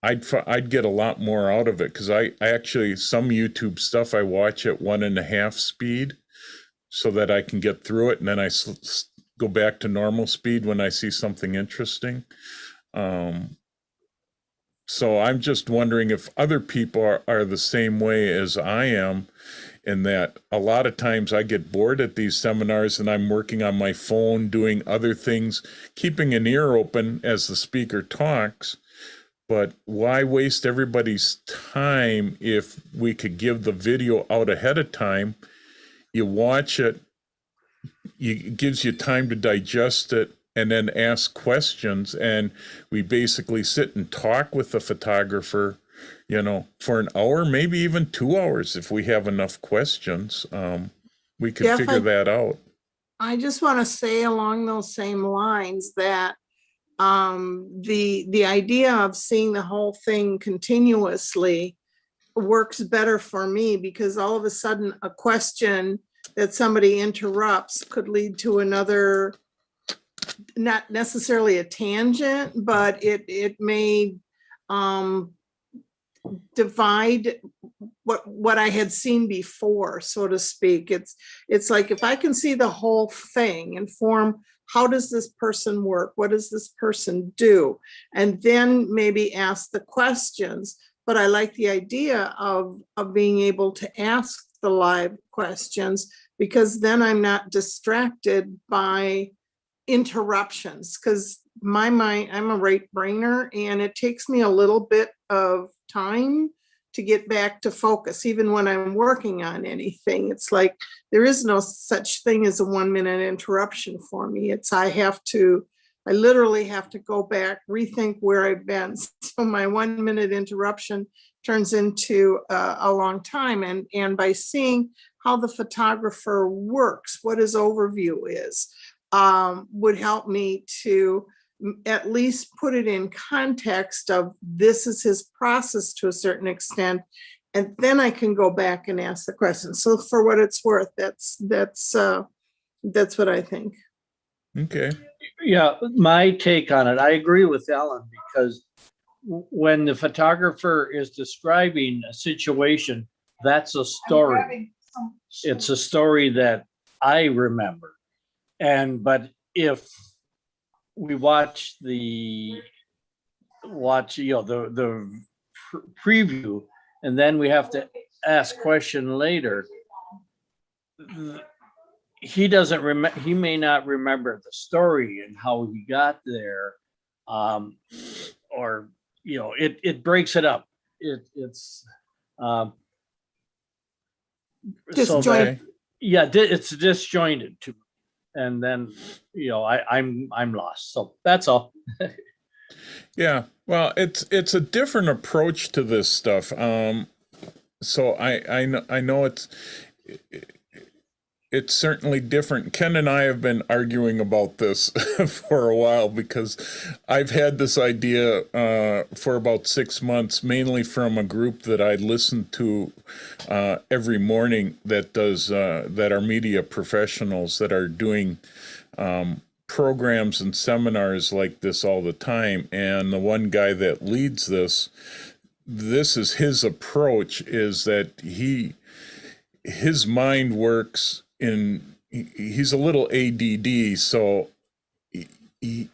I'd get a lot more out of it, because I actually, some YouTube stuff I watch at 1.5 speed so that I can get through it, and then I go back to normal speed when I see something interesting. So I'm just wondering if other people are the same way as I am, in that a lot of times I get bored at these seminars and I'm working on my phone, doing other things, keeping an ear open as the speaker talks. But why waste everybody's time if we could give the video out ahead of time? You watch it, it gives you time to digest it, and then ask questions, and we basically sit and talk with the photographer, you know, for an hour, maybe even 2 hours if we have enough questions. We could Jeff, figure that out. I just want to say along those same lines that the idea of seeing the whole thing continuously works better for me, because all of a sudden a question that somebody interrupts could lead to another, not necessarily a tangent, but it may divide what I had seen before, so to speak. It's like, if I can see the whole thing and form, how does this person work? What does this person do? And then maybe ask the questions. But I like the idea of being able to ask the live questions, because then I'm not distracted by interruptions, because my mind, I'm a right brainer, and it takes me a little bit of time to get back to focus. Even when I'm working on anything, it's like there is no such thing as a 1 minute interruption for me. I literally have to go back, rethink where I've been. So my 1 minute interruption turns into a long time. And by seeing how the photographer works, what his overview is, would help me to at least put it in context of this is his process to a certain extent. And then I can go back and ask the question. So for what it's worth, that's what I think. Okay. Yeah, my take on it, I agree with Ellen, because when the photographer is describing a situation, that's a story. It's a story that I remember. But if we watch the preview, and then we have to ask question later, he doesn't remember, he may not remember the story and how he got there, or it breaks it up. It's Disjointed. it's disjointed too. And then I'm lost. So that's all. Yeah, well, it's a different approach to this stuff. So I know it's certainly different. Ken and I have been arguing about this for a while, because I've had this idea for about 6 months, mainly from a group that I listen to every morning that are media professionals that are doing programs and seminars like this all the time. And the one guy that leads this is his approach, is that his mind works he's a little ADD, so he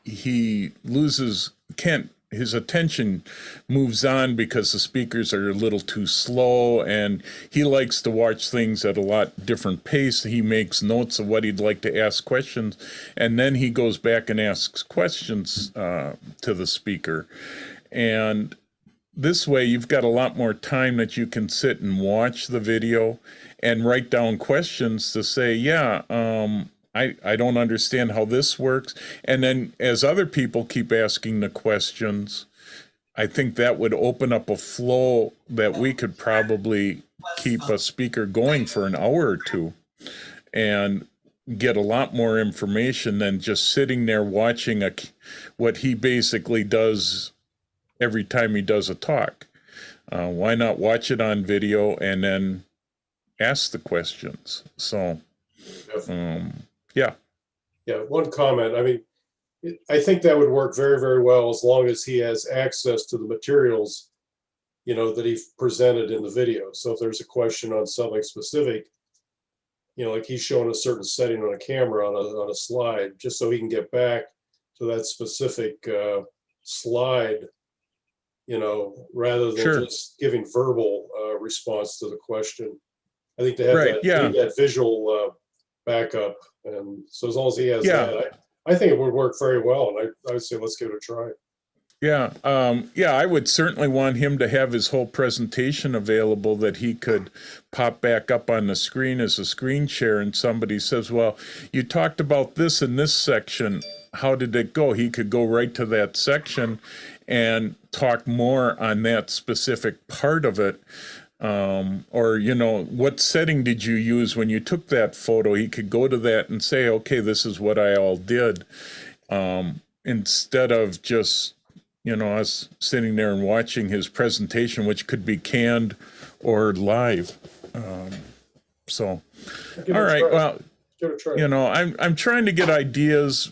his attention moves on because the speakers are a little too slow, and he likes to watch things at a lot different pace. He makes notes of what he'd like to ask questions, and then he goes back and asks questions to the speaker. And this way you've got a lot more time that you can sit and watch the video and write down questions to say, I don't understand how this works. And then as other people keep asking the questions, I think that would open up a flow that we could probably keep a speaker going for an hour or two and get a lot more information than just sitting there watching what he basically does every time he does a talk. Why not watch it on video and then ask the questions? So, yeah. Yeah, one comment. I mean, I think that would work very, very well as long as he has access to the materials, that he presented in the video. So if there's a question on something specific, like he's showing a certain setting on a camera on a slide, just so he can get back to that specific slide, rather than just giving verbal response to the question. I think to have that visual backup, and so as long as he has that, I think it would work very well, and I would say let's give it a try. Yeah, I would certainly want him to have his whole presentation available that he could pop back up on the screen as a screen share, and somebody says, well, you talked about this in this section. how did it go? He could go right to that section and talk more on that specific part of it. Or, you know, what setting did you use when you took that photo? He could go to that and say, okay, this is what I all did. Instead of just, you know, us sitting there and watching his presentation, which could be canned or live. So, Give it all a right, try. well, Give it a try. you know, I'm trying to get ideas.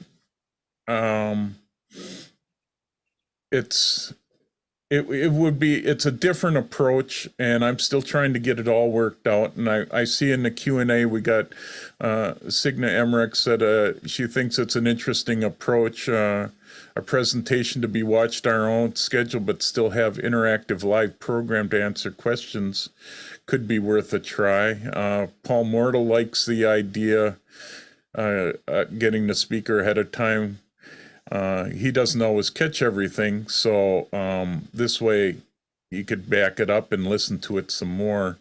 It's a different approach, and I'm still trying to get it all worked out. And I see in the Q&A we got Signa Emmerich said she thinks it's an interesting approach, a presentation to be watched on our own schedule, but still have interactive live program to answer questions could be worth a try. Paul Mortal likes the idea, getting the speaker ahead of time. He doesn't always catch everything, so this way you could back it up and listen to it some more.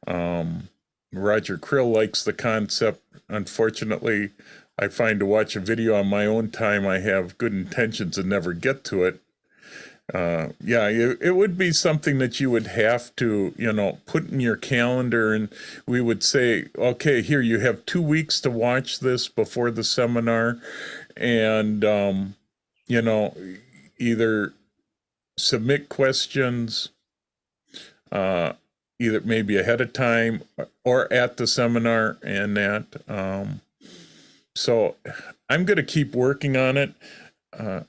Roger Krill likes the concept. Unfortunately, I find to watch a video on my own time, I have good intentions and never get to it. Yeah, it would be something that you would have to, you know, put in your calendar, and we would say, okay, here, you have 2 weeks to watch this before the seminar, and, you know, either submit questions, either maybe ahead of time or at the seminar and that. So I'm going to keep working on it.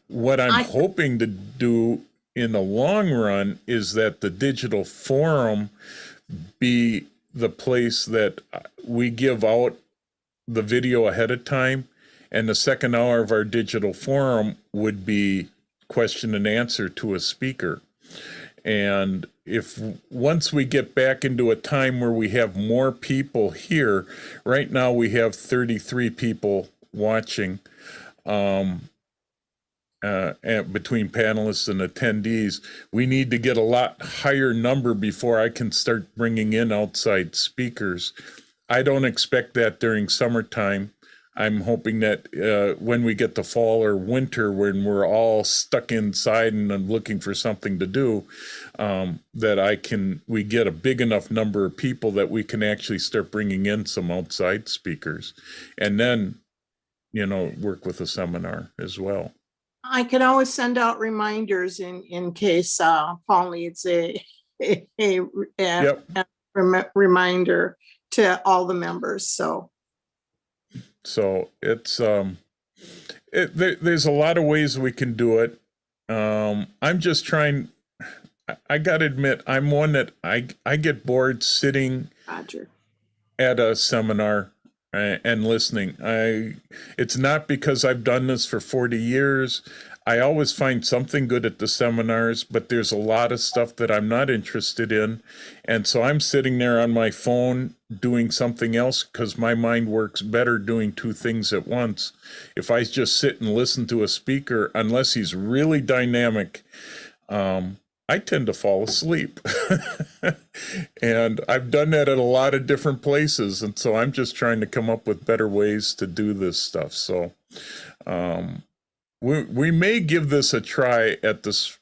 What I'm hoping to do in the long run is that the digital forum be the place that we give out the video ahead of time, and the second hour of our digital forum would be question and answer to a speaker. And if once we get back into a time where we have more people here, right now we have 33 people watching, and between panelists and attendees, we need to get a lot higher number before I can start bringing in outside speakers. I don't expect that during summertime. I'm hoping that when we get to fall or winter, when we're all stuck inside and looking for something to do, that we get a big enough number of people that we can actually start bringing in some outside speakers, and then, you know, work with a seminar as well. I could always send out reminders in case Paul needs a reminder to all the members. So it's there's a lot of ways we can do it. I'm just trying. I gotta admit, I'm one that I get bored sitting Roger at a seminar and listening. It's not because I've done this for 40 years. I always find something good at the seminars, but there's a lot of stuff that I'm not interested in. And so I'm sitting there on my phone doing something else because my mind works better doing two things at once. If I just sit and listen to a speaker, unless he's really dynamic, I tend to fall asleep. And I've done that at a lot of different places. And so I'm just trying to come up with better ways to do this stuff. So we may give this a try at this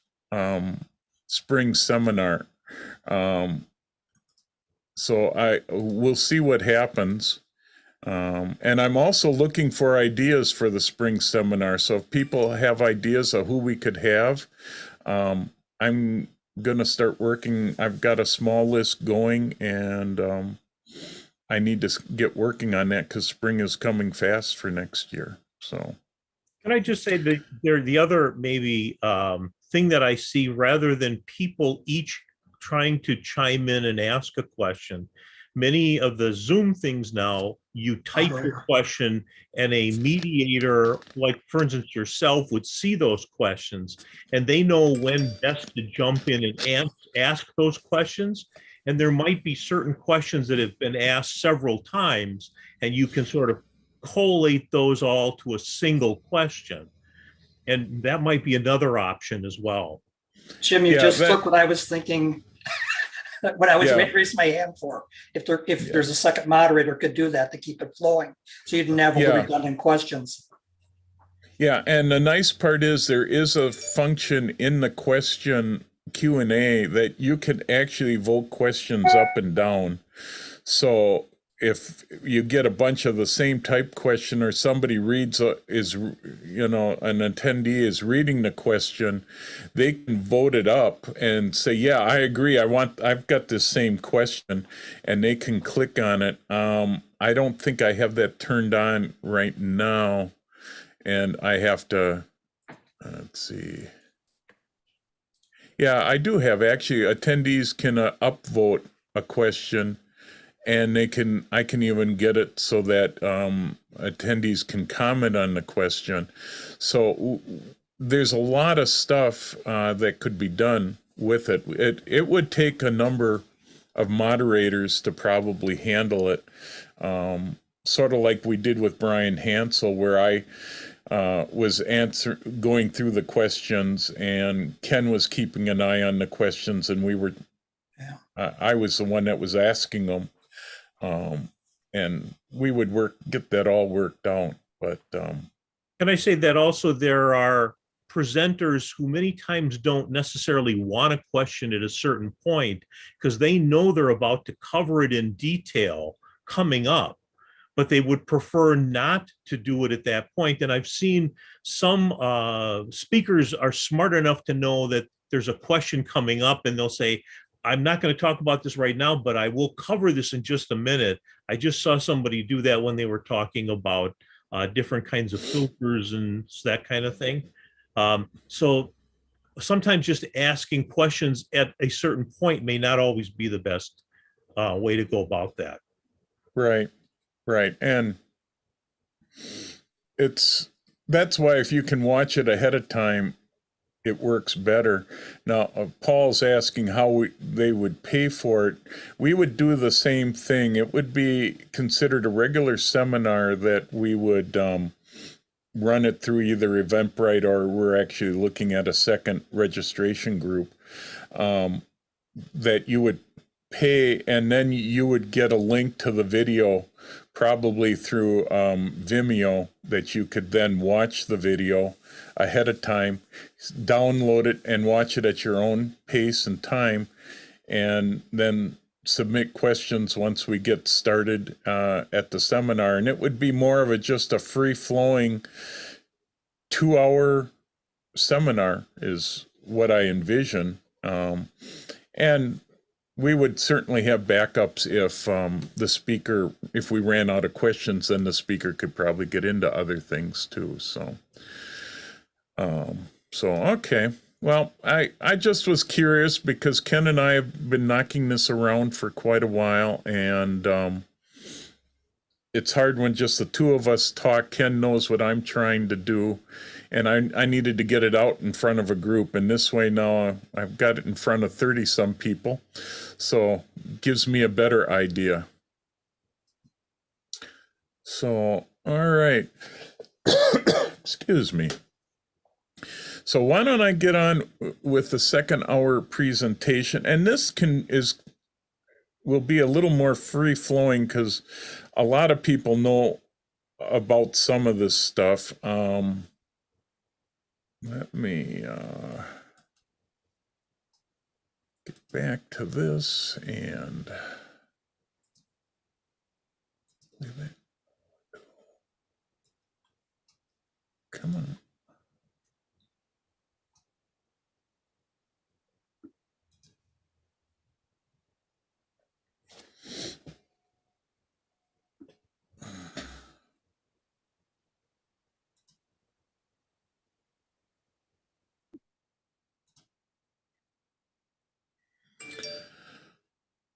spring seminar. So we'll see what happens. And I'm also looking for ideas for the spring seminar. So if people have ideas of who we could have, I'm going to start working. I've got a small list going, and I need to get working on that because spring is coming fast for next year. So can I just say that the other maybe thing that I see, rather than people each trying to chime in and ask a question, many of the Zoom things now, you type your question and a mediator, like for instance yourself, would see those questions and they know when best to jump in and ask those questions. And there might be certain questions that have been asked several times, and you can sort of collate those all to a single question. And that might be another option as well. Jim, you just took what I was thinking. What I was raising my hand for, if there's a second moderator could do that to keep it flowing, so you didn't have all the redundant questions. Yeah, and the nice part is there is a function in the question Q&A that you can actually vote questions up and down. So if you get a bunch of the same type question, or somebody reads an attendee is reading the question, they can vote it up and say, yeah, I agree, I've got this same question, and they can click on it. I don't think I have that turned on right now, and I have to, let's see. Yeah, I do have, actually, attendees can upvote a question, and I can even get it so that attendees can comment on the question. So there's a lot of stuff that could be done with it. It would take a number of moderators to probably handle it, sort of like we did with Brian Hansel, where I was going through the questions, and Ken was keeping an eye on the questions, and I was the one that was asking them. And we would get that all worked out. But Can I say that also there are presenters who many times don't necessarily want a question at a certain point because they know they're about to cover it in detail coming up, but they would prefer not to do it at that point. And I've seen some speakers are smart enough to know that there's a question coming up, and they'll say, I'm not going to talk about this right now, but I will cover this in just a minute. I just saw somebody do that when they were talking about different kinds of filters and that kind of thing. So sometimes just asking questions at a certain point may not always be the best way to go about that. Right. And that's why if you can watch it ahead of time, it works better. Now, Paul's asking how they would pay for it. We would do the same thing. It would be considered a regular seminar that we would run it through either Eventbrite, or we're actually looking at a second registration group that you would pay, and then you would get a link to the video, probably through Vimeo, that you could then watch the video ahead of time, download it and watch it at your own pace and time, and then submit questions once we get started at the seminar. And it would be more of just a free-flowing 2-hour seminar is what I envision. And we would certainly have backups if we ran out of questions, then the speaker could probably get into other things too. So okay. Well, I just was curious because Ken and I have been knocking this around for quite a while, and it's hard when just the two of us talk. Ken knows what I'm trying to do, and I needed to get it out in front of a group, and this way now I've got it in front of 30-some people, so it gives me a better idea. So, all right. Excuse me. So why don't I get on with the second hour presentation, and this will be a little more free flowing because a lot of people know about some of this stuff. Let me get back to this and come on.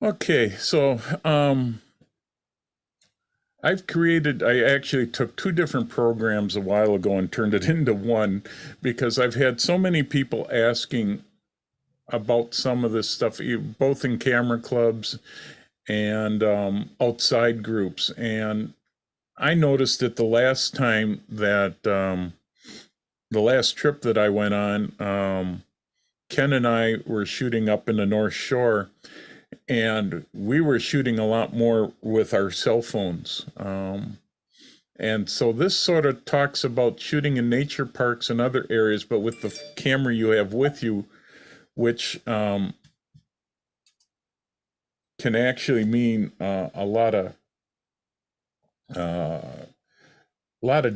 Okay, so I actually took two different programs a while ago and turned it into one because I've had so many people asking about some of this stuff, both in camera clubs and outside groups. And I noticed that the last time that, the last trip that I went on, Ken and I were shooting up in the North Shore, and we were shooting a lot more with our cell phones. And so this sort of talks about shooting in nature parks and other areas, but with the camera you have with you, which can actually mean a lot of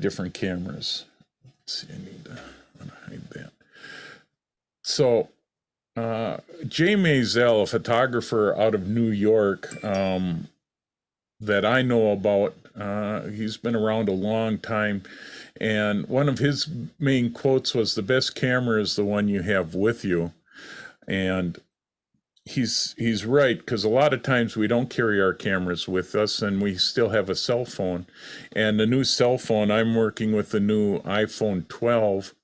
different cameras. Let's see, I need to hide that. So Jay Maisel, a photographer out of New York that I know about, he's been around a long time, and one of his main quotes was, "The best camera is the one you have with you." And he's right, because a lot of times we don't carry our cameras with us and we still have a cell phone. And the new cell phone, I'm working with the new iPhone 12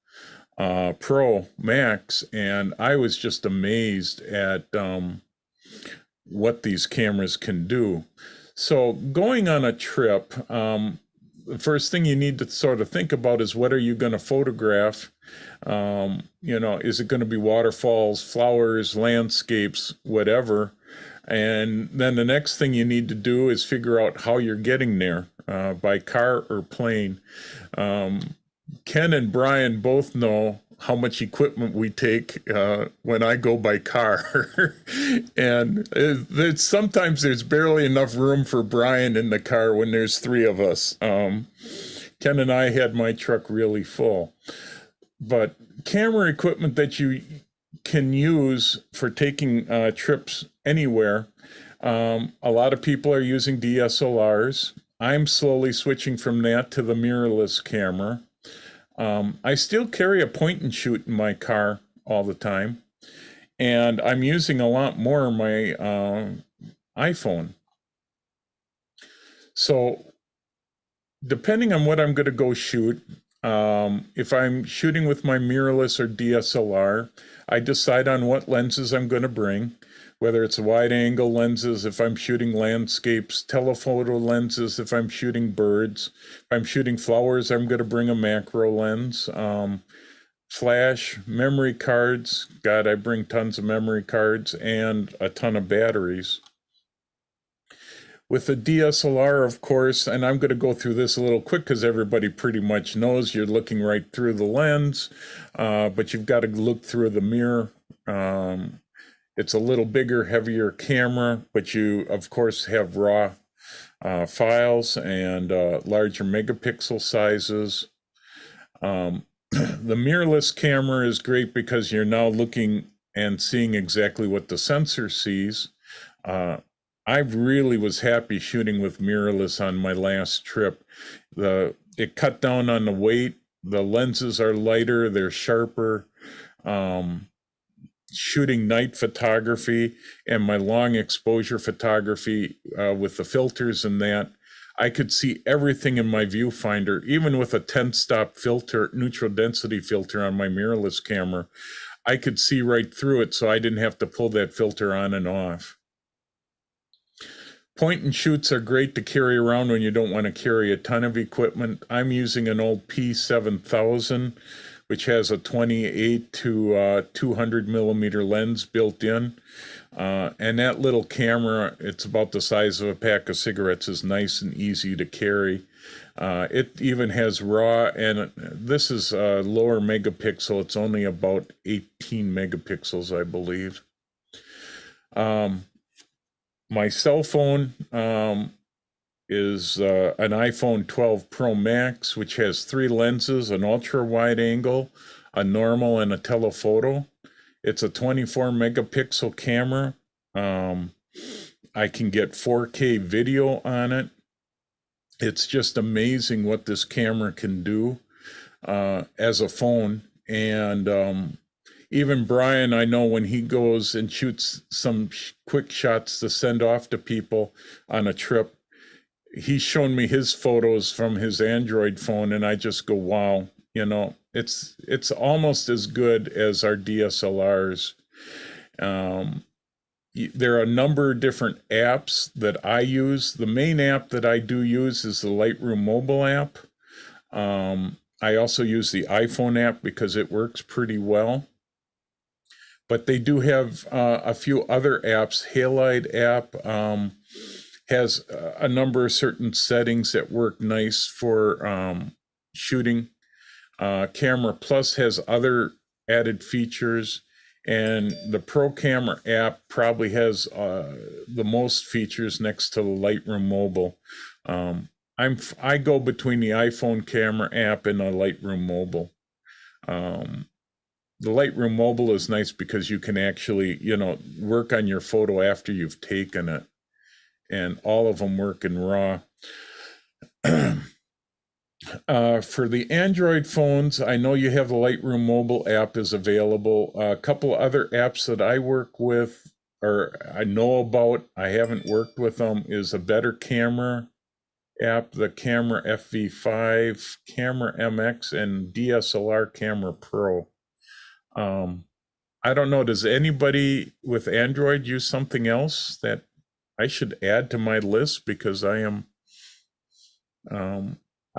Pro Max, and I was just amazed at what these cameras can do. So going on a trip, the first thing you need to sort of think about is, what are you going to photograph? Is it going to be waterfalls, flowers, landscapes, whatever? And then the next thing you need to do is figure out how you're getting there, by car or plane. Ken and Brian both know how much equipment we take when I go by car. And sometimes there's barely enough room for Brian in the car when there's three of us. Ken and I had my truck really full. But camera equipment that you can use for taking trips anywhere, a lot of people are using DSLRs. I'm slowly switching from that to the mirrorless camera. I still carry a point and shoot in my car all the time, and I'm using a lot more my iPhone. So depending on what I'm going to go shoot, if I'm shooting with my mirrorless or DSLR, I decide on what lenses I'm going to bring, whether it's wide angle lenses if I'm shooting landscapes, telephoto lenses if I'm shooting birds. If I'm shooting flowers, I'm going to bring a macro lens. Flash, memory cards. God, I bring tons of memory cards and a ton of batteries. With the DSLR, of course, and I'm going to go through this a little quick because everybody pretty much knows you're looking right through the lens, but you've got to look through the mirror. It's a little bigger, heavier camera, but you, of course, have RAW files and larger megapixel sizes. The mirrorless camera is great because you're now looking and seeing exactly what the sensor sees. I really was happy shooting with mirrorless on my last trip. It cut down on the weight. The lenses are lighter, they're sharper. Shooting night photography and my long exposure photography with the filters and that, I could see everything in my viewfinder, even with a 10-stop filter, neutral density filter on my mirrorless camera. I could see right through it, so I didn't have to pull that filter on and off. Point and shoots are great to carry around when you don't want to carry a ton of equipment. I'm using an old P7000, which has a 28 to 200 millimeter lens built in. And that little camera, it's about the size of a pack of cigarettes, is nice and easy to carry. It even has RAW, and this is a lower megapixel. It's only about 18 megapixels, I believe. My cell phone is an iPhone 12 Pro Max, which has 3 lenses, an ultra wide angle, a normal, and a telephoto. It's a 24 megapixel camera. I can get 4K video on it. It's just amazing what this camera can do as a phone. And even Brian, I know when he goes and shoots some quick shots to send off to people on a trip, he's shown me his photos from his Android phone, and I just go, wow, it's almost as good as our DSLRs. There are a number of different apps that I use. The main app that I do use is the Lightroom mobile app. I also use the iPhone app because it works pretty well. But they do have a few other apps. Halide app has a number of certain settings that work nice for shooting. Camera Plus has other added features, and the Pro Camera app probably has the most features next to the Lightroom Mobile. I go between the iPhone camera app and the Lightroom Mobile. The Lightroom Mobile is nice because you can actually, work on your photo after you've taken it, and all of them work in RAW. For the Android phones, I know you have the Lightroom Mobile app is available. A couple other apps that I work with, or I know about, I haven't worked with them, is a Better Camera app, the Camera FV5, Camera MX, and DSLR Camera Pro. I don't know, does anybody with Android use something else that I should add to my list? Because I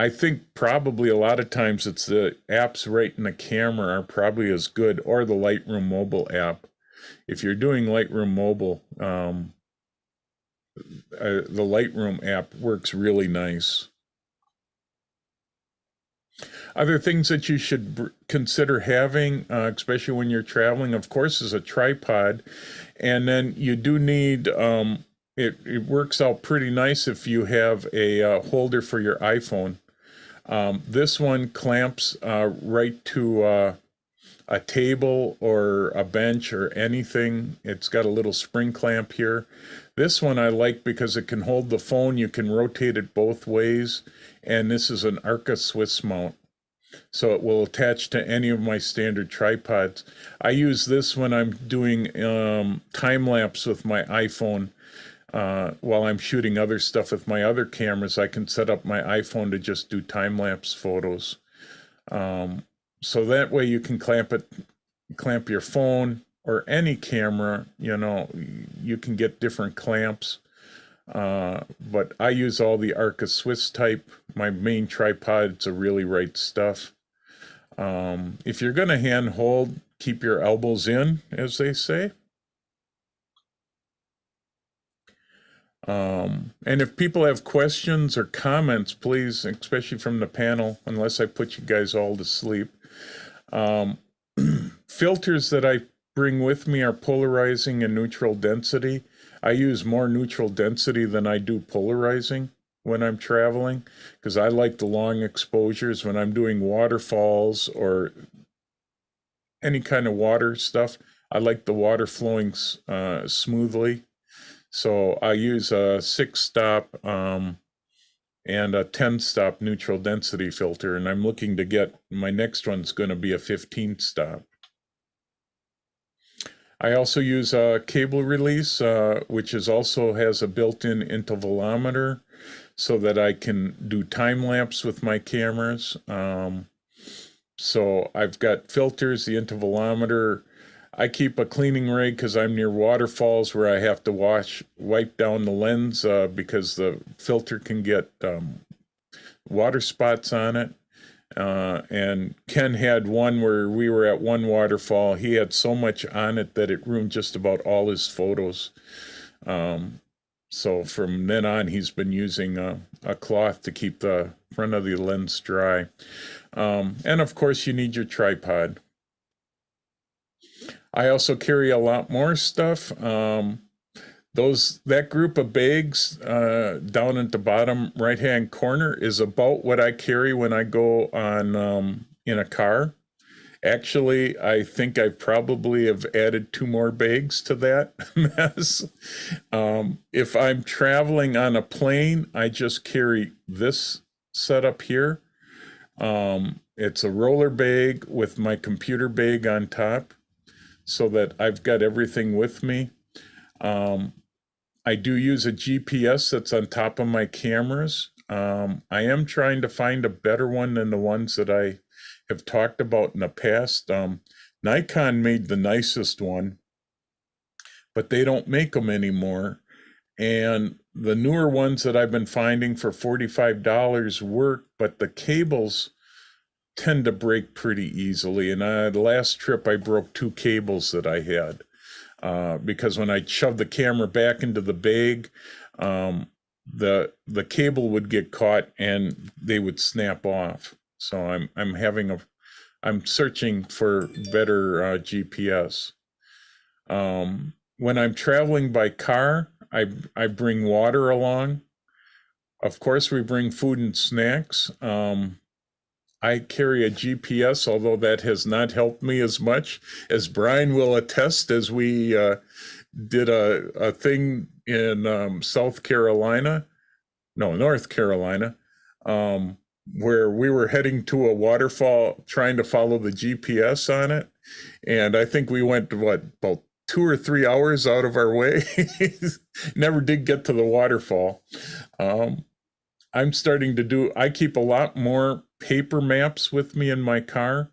think probably a lot of times it's the apps right in the camera are probably as good, or the Lightroom Mobile app. If you're doing Lightroom Mobile, the Lightroom app works really nice. Other things that you should consider having, especially when you're traveling, of course, is a tripod. And then you do need, it works out pretty nice if you have a holder for your iPhone. This one clamps right to a table or a bench or anything. It's got a little spring clamp here. This one I like because it can hold the phone. You can rotate it both ways. And this is an Arca Swiss mount, so it will attach to any of my standard tripods. I use this when I'm doing time lapse with my iPhone. While I'm shooting other stuff with my other cameras, I can set up my iPhone to just do time lapse photos. So that way you can clamp your phone or any camera. You can get different clamps. But I use all the Arca Swiss type. My main tripod's a Really Right Stuff. If you're going to hand hold, keep your elbows in, as they say. And if people have questions or comments, please, especially from the panel, unless I put you guys all to sleep. Filters that I bring with me are polarizing and neutral density. I use more neutral density than I do polarizing when I'm traveling, because I like the long exposures when I'm doing waterfalls or any kind of water stuff. I like the water flowing smoothly. So I use a 6-stop and a 10-stop neutral density filter, and I'm looking to get, my next one's going to be a 15-stop. I also use a cable release, which also has a built-in intervalometer, so that I can do time lapse with my cameras. So I've got filters, the intervalometer. I keep a cleaning rig because I'm near waterfalls where I have to wipe down the lens because the filter can get water spots on it. And Ken had one where we were at one waterfall. He had so much on it that it ruined just about all his photos. So from then on, he's been using a cloth to keep the front of the lens dry. And of course, you need your tripod. I also carry a lot more stuff. That group of bags down at the bottom right-hand corner is about what I carry when I go on in a car. Actually, I think I probably have added 2 more bags to that mess. If I'm traveling on a plane, I just carry this setup here. It's a roller bag with my computer bag on top, so that I've got everything with me. I do use a GPS that's on top of my cameras. I am trying to find a better one than the ones that I have talked about in the past. Nikon made the nicest one, but they don't make them anymore. And the newer ones that I've been finding for $45 work, but the cables tend to break pretty easily. And the last trip I broke 2 cables that I had because when I shoved the camera back into the bag, the cable would get caught and they would snap off. So I'm searching for better GPS. When I'm traveling by car, I bring water along. Of course, we bring food and snacks. I carry a GPS, although that has not helped me as much as Brian will attest, as we did a thing in North Carolina, where we were heading to a waterfall trying to follow the GPS on it. And I think we went, about 2 or 3 hours out of our way. Never did get to the waterfall. I keep a lot more paper maps with me in my car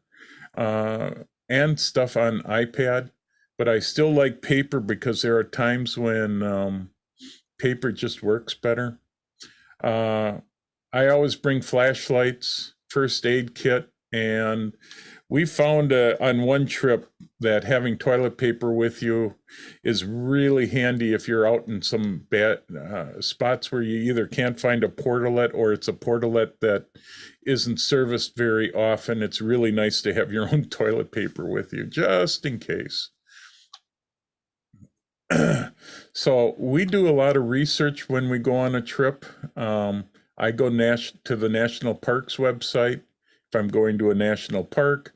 and stuff on iPad, but I still like paper because there are times when paper just works better. I always bring flashlights, first aid kit, and we found on one trip that having toilet paper with you is really handy if you're out in some bad spots where you either can't find a portalet or it's a portalet that isn't serviced very often. It's really nice to have your own toilet paper with you, just in case. So we do a lot of research when we go on a trip. I go to the National Parks website if I'm going to a national park.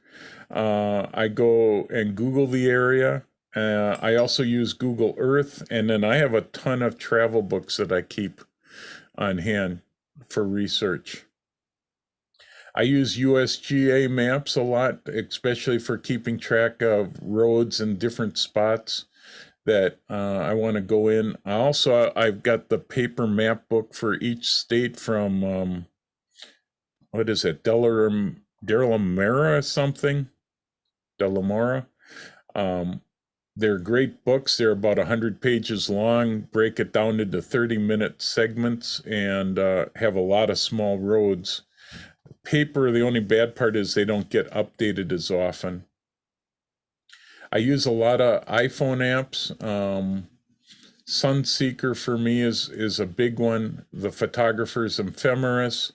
I go and Google the area. I also use Google Earth, and then I have a ton of travel books that I keep on hand for research. I use USGA maps a lot, especially for keeping track of roads and different spots that I want to go in. I've got the paper map book for each state from, what is it, Delamara something? Delamara. They're great books. They're about 100 pages long, break it down into 30-minute segments, and have a lot of small roads. Paper, the only bad part is they don't get updated as often. I use a lot of iPhone apps. Sunseeker for me is a big one. The Photographer's Ephemeris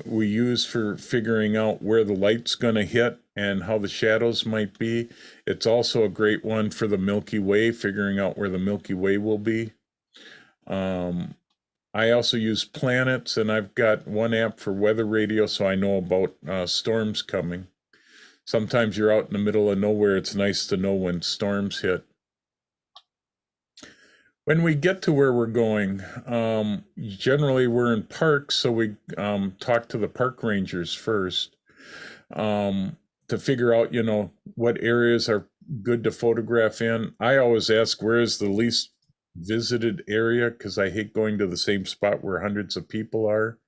we use for figuring out where the light's going to hit and how the shadows might be. It's also a great one for the Milky Way, figuring out where the Milky Way will be. I also use planets, and I've got one app for weather radio, so I know about storms coming. Sometimes you're out in the middle of nowhere. It's nice to know when storms hit. When we get to where we're going, generally we're in parks, so we talk to the park rangers first to figure out, what areas are good to photograph in. I always ask, where is the least visited area? Because I hate going to the same spot where hundreds of people are.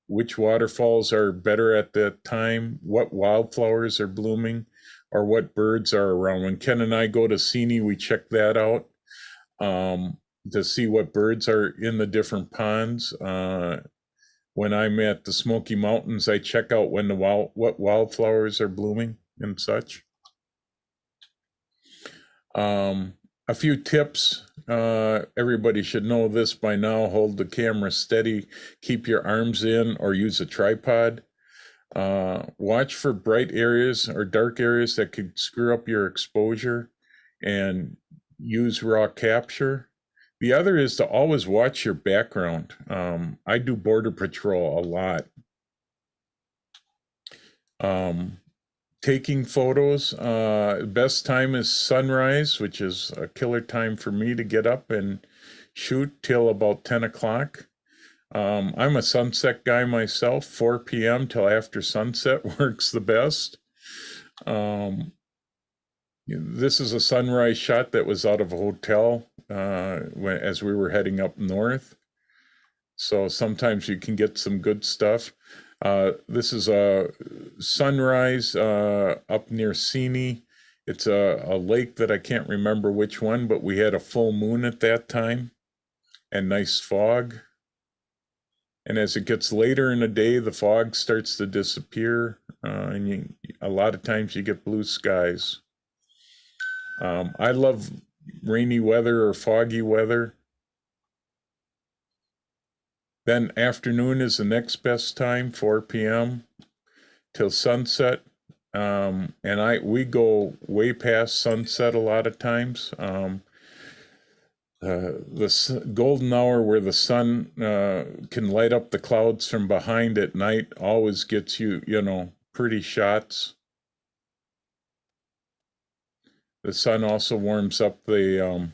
Which waterfalls are better at that time, what wildflowers are blooming, or what birds are around. When Ken and I go to Seney, we check that out to see what birds are in the different ponds. When I'm at the Smoky Mountains, I check out what wildflowers are blooming and such. A few tips. Everybody should know this by now. Hold the camera steady, keep your arms in, or use a tripod. Watch for bright areas or dark areas that could screw up your exposure, and use raw capture. The other is to always watch your background. I do border patrol a lot. Taking photos, best time is sunrise, which is a killer time for me to get up and shoot till about 10 o'clock. I'm a sunset guy myself. 4 p.m. till after sunset works the best. This is a sunrise shot that was out of a hotel as we were heading up north. So sometimes you can get some good stuff. This is a sunrise up near Seney. It's a lake that I can't remember which one, but we had a full moon at that time and nice fog. And as it gets later in the day, the fog starts to disappear, and a lot of times you get blue skies. I love rainy weather or foggy weather. Then afternoon is the next best time, 4 p.m. till sunset. And we go way past sunset a lot of times. Golden hour where the sun can light up the clouds from behind at night always gets you, pretty shots. The sun also warms up the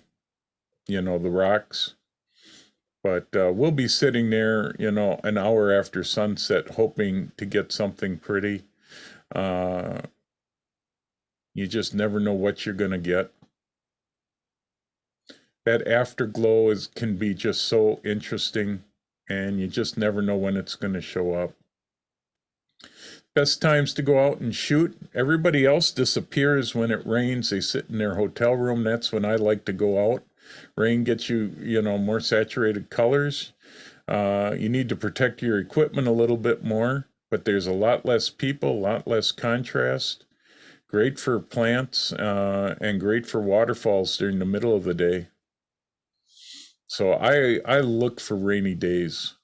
rocks. But we'll be sitting there, an hour after sunset, hoping to get something pretty. You just never know what you're going to get. That afterglow can be just so interesting, and you just never know when it's going to show up. Best times to go out and shoot. Everybody else disappears when it rains. They sit in their hotel room. That's when I like to go out. Rain gets you, more saturated colors. You need to protect your equipment a little bit more, but there's a lot less people, a lot less contrast. Great for plants and great for waterfalls during the middle of the day. So I look for rainy days.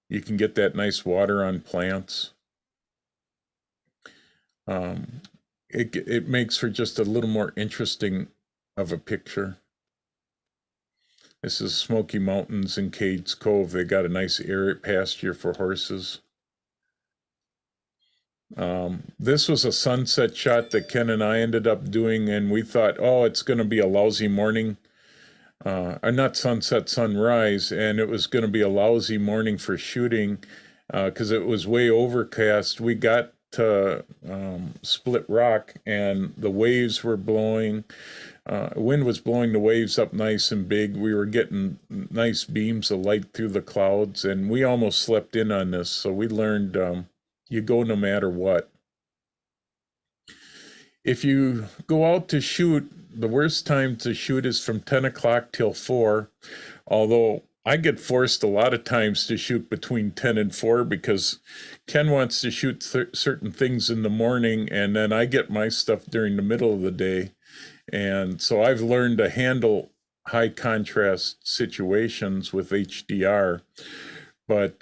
You can get that nice water on plants. It makes for just a little more interesting of a picture. This is Smoky Mountains in Cades Cove. They got a nice area pasture for horses. This was a sunset shot that Ken and I ended up doing, and we thought, oh, it's going to be a lousy morning. Not sunset, sunrise, and it was going to be a lousy morning for shooting because it was way overcast. We got to Split Rock, and the waves were blowing. Wind was blowing the waves up nice and big. We were getting nice beams of light through the clouds, and we almost slept in on this. So we learned you go no matter what. If you go out to shoot, the worst time to shoot is from 10 o'clock till 4, although I get forced a lot of times to shoot between 10 and 4 because Ken wants to shoot certain things in the morning, and then I get my stuff during the middle of the day. And so I've learned to handle high contrast situations with HDR. But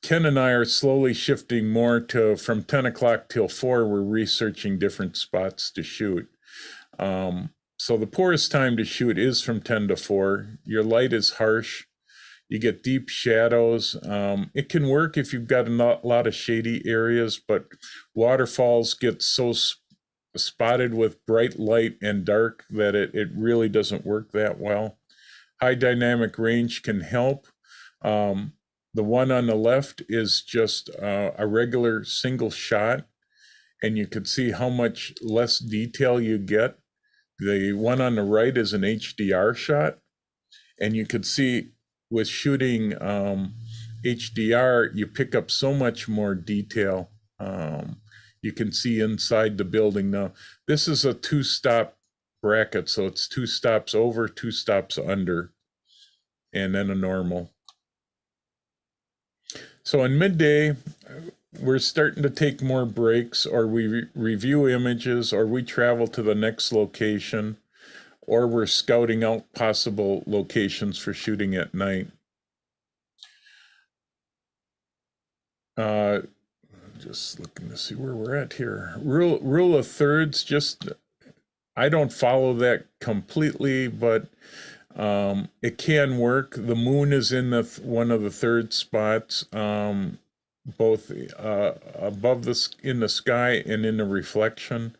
Ken and I are slowly shifting more to from 10 o'clock till 4, we're researching different spots to shoot. So the poorest time to shoot is from 10 to 4. Your light is harsh. You get deep shadows. It can work if you've got a lot of shady areas, but waterfalls get so spotted with bright light and dark that it really doesn't work that well. High dynamic range can help. The one on the left is just a regular single shot, and you can see how much less detail you get. The one on the right is an HDR shot, and you could see with shooting HDR, you pick up so much more detail. You can see inside the building. Now, this is a 2-stop bracket, so it's 2 stops over, 2 stops under, and then a normal. So in midday, we're starting to take more breaks, or we review images, or we travel to the next location, or we're scouting out possible locations for shooting at night. Just looking to see where we're at here. Rule of thirds, I don't follow that completely, but it can work. The moon is in one of the third spots, both above in the sky and in the reflection.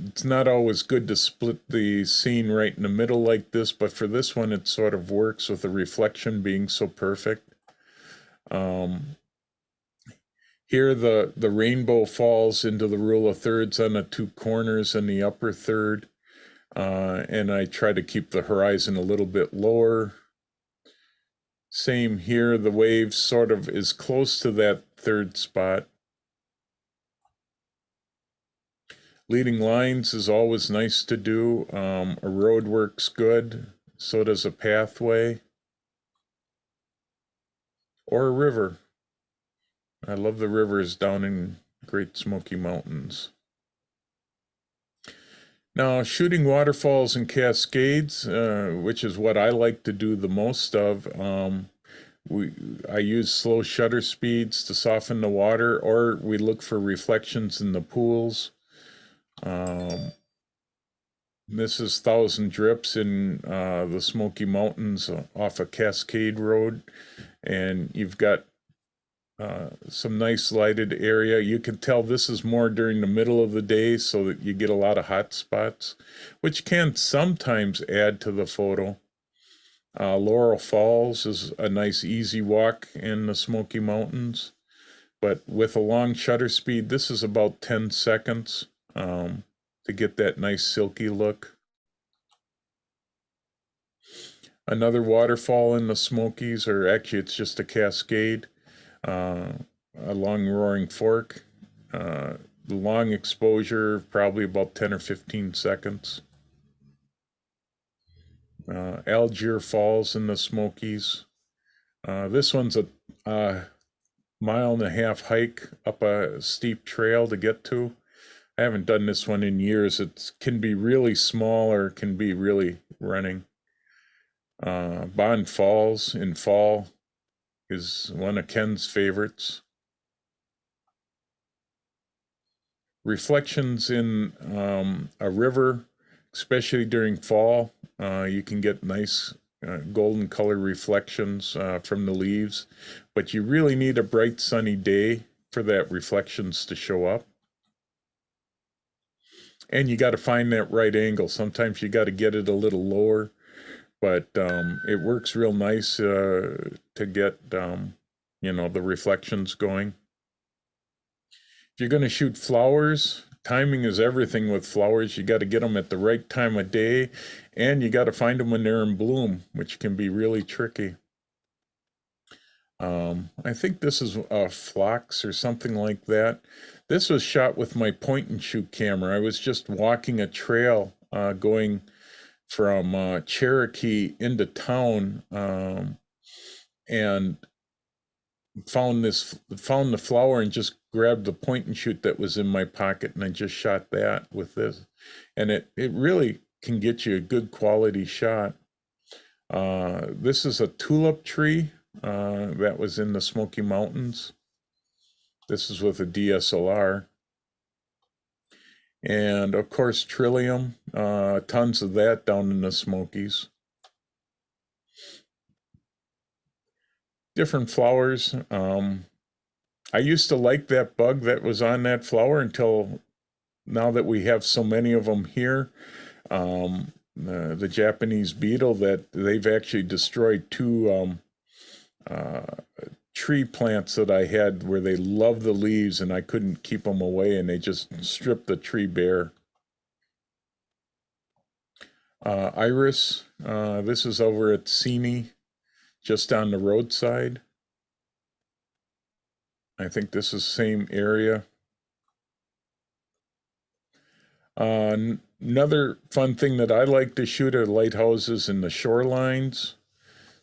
It's not always good to split the scene right in the middle like this, but for this one, it sort of works with the reflection being so perfect. Here, the rainbow falls into the rule of thirds on the 2 corners in the upper third. And I try to keep the horizon a little bit lower. Same here, the wave sort of is close to that third spot. Leading lines is always nice to do. A road works good, so does a pathway. Or a river. I love the rivers down in Great Smoky Mountains. Now, shooting waterfalls and cascades, which is what I like to do the most of, I use slow shutter speeds to soften the water, or we look for reflections in the pools. This is Thousand Drips in the Smoky Mountains off a Cascade Road, and you've got some nice lighted area. You can tell this is more during the middle of the day so that you get a lot of hot spots, which can sometimes add to the photo. Laurel Falls is a nice easy walk in the Smoky Mountains, but with a long shutter speed, this is about 10 seconds to get that nice silky look. Another waterfall in the Smokies, or actually it's just a cascade, along Roaring Fork. The long exposure, probably about 10 or 15 seconds. Algier Falls in the Smokies. This one's a 1.5 mile hike up a steep trail to get to. I haven't done this one in years. It can be really small or it can be really running. Bond Falls in fall is one of Ken's favorites. Reflections in a river, especially during fall, you can get nice golden color reflections from the leaves, but you really need a bright sunny day for that reflections to show up. And you got to find that right angle. Sometimes you got to get it a little lower, but it works real nice to get, you know, the reflections going. If you're going to shoot flowers, timing is everything with flowers. You got to get them at the right time of day, and you got to find them when they're in bloom, which can be really tricky. I think this is a phlox or something like that. This was shot with my point and shoot camera. I was just walking a trail going from Cherokee into town, and found the flower and just grabbed the point and shoot that was in my pocket, and I just shot that with this, and it really can get you a good quality shot. This is a tulip tree that was in the Smoky Mountains. This is with a DSLR. And of course, Trillium, tons of that down in the Smokies. Different flowers. I used to like that bug that was on that flower until now that we have so many of them here. The Japanese beetle, that they've actually destroyed 2 tree plants that I had where they love the leaves and I couldn't keep them away, and they just stripped the tree bare. Iris, this is over at Sini, just on the roadside. I think this is same area. Another fun thing that I like to shoot are lighthouses in the shorelines.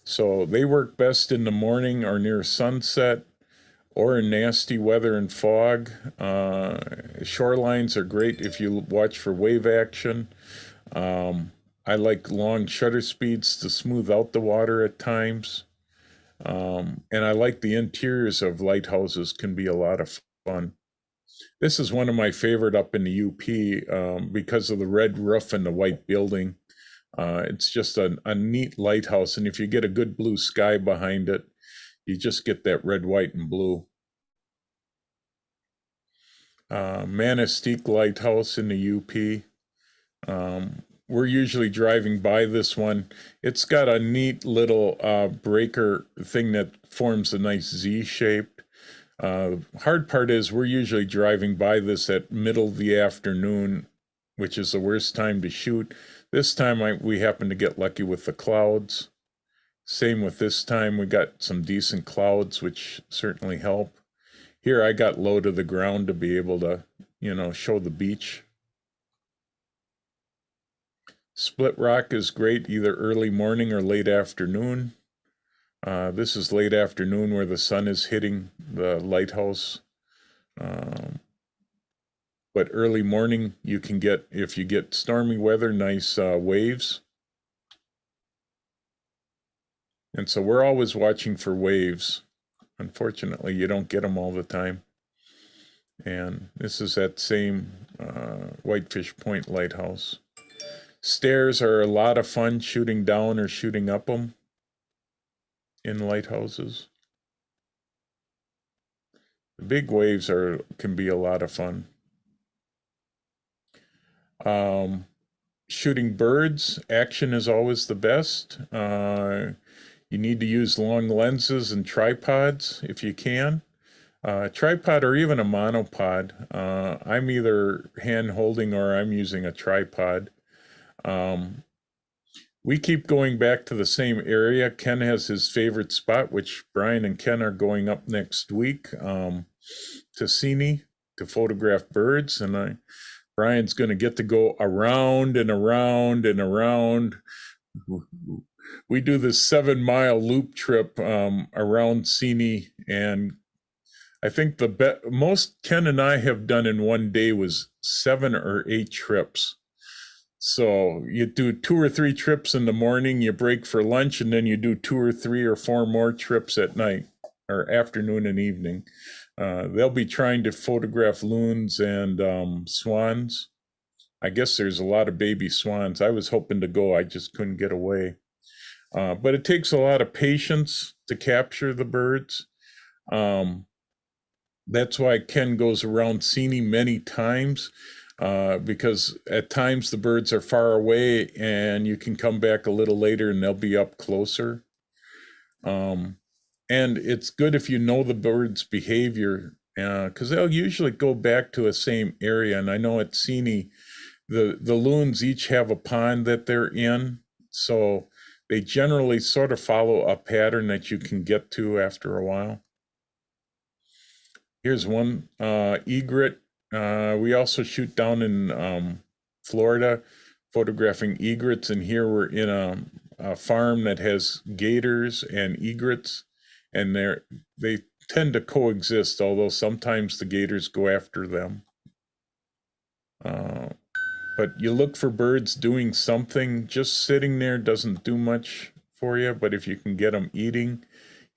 So they work best in the morning or near sunset, or in nasty weather and fog. Shorelines are great if you watch for wave action. I like long shutter speeds to smooth out the water at times. And I like the interiors of lighthouses, can be a lot of fun. This is one of my favorite up in the UP because of the red roof and the white building. It's just a neat lighthouse, and if you get a good blue sky behind it, you just get that red, white, and blue. Manistique Lighthouse in the UP. We're usually driving by this one. It's got a neat little breaker thing that forms a nice Z shape. Hard part is we're usually driving by this at middle of the afternoon, which is the worst time to shoot. This time we happen to get lucky with the clouds. Same with this time, we got some decent clouds, which certainly help. Here I got low to the ground to be able to, you know, show the beach. Split Rock is great either early morning or late afternoon. This is late afternoon where the sun is hitting the lighthouse. but early morning you can get, if you get stormy weather, nice waves. And so we're always watching for waves. Unfortunately, you don't get them all the time. And this is that same Whitefish Point lighthouse. Stairs are a lot of fun shooting down or shooting up them in lighthouses. The big waves can be a lot of fun. Shooting birds, action is always the best. You need to use long lenses and tripods if you can. Tripod or even a monopod. I'm either hand holding or I'm using a tripod. We keep going back to the same area. Ken has his favorite spot, which Brian and Ken are going up next week to Seney to photograph birds. And Brian's going to get to go around and around and around. We do this 7-mile loop trip around Seney, and I think the most Ken and I have done in one day was 7 or 8 trips. So you do 2 or 3 trips in the morning, you break for lunch, and then you do 2 or 3 or 4 more trips at night or afternoon and evening. They'll be trying to photograph loons and swans. I guess there's a lot of baby swans. I was hoping to go, I just couldn't get away. But it takes a lot of patience to capture the birds. That's why Ken goes around Seney many times, because at times the birds are far away and you can come back a little later and they'll be up closer. And it's good if you know the bird's behavior, because they'll usually go back to a same area. And I know at Seney, the loons each have a pond that they're in, so they generally sort of follow a pattern that you can get to after a while. Here's one egret. We also shoot down in Florida, photographing egrets, and here we're in a farm that has gators and egrets, and they tend to coexist, although sometimes the gators go after them. But you look for birds doing something. Just sitting there doesn't do much for you, but if you can get them eating,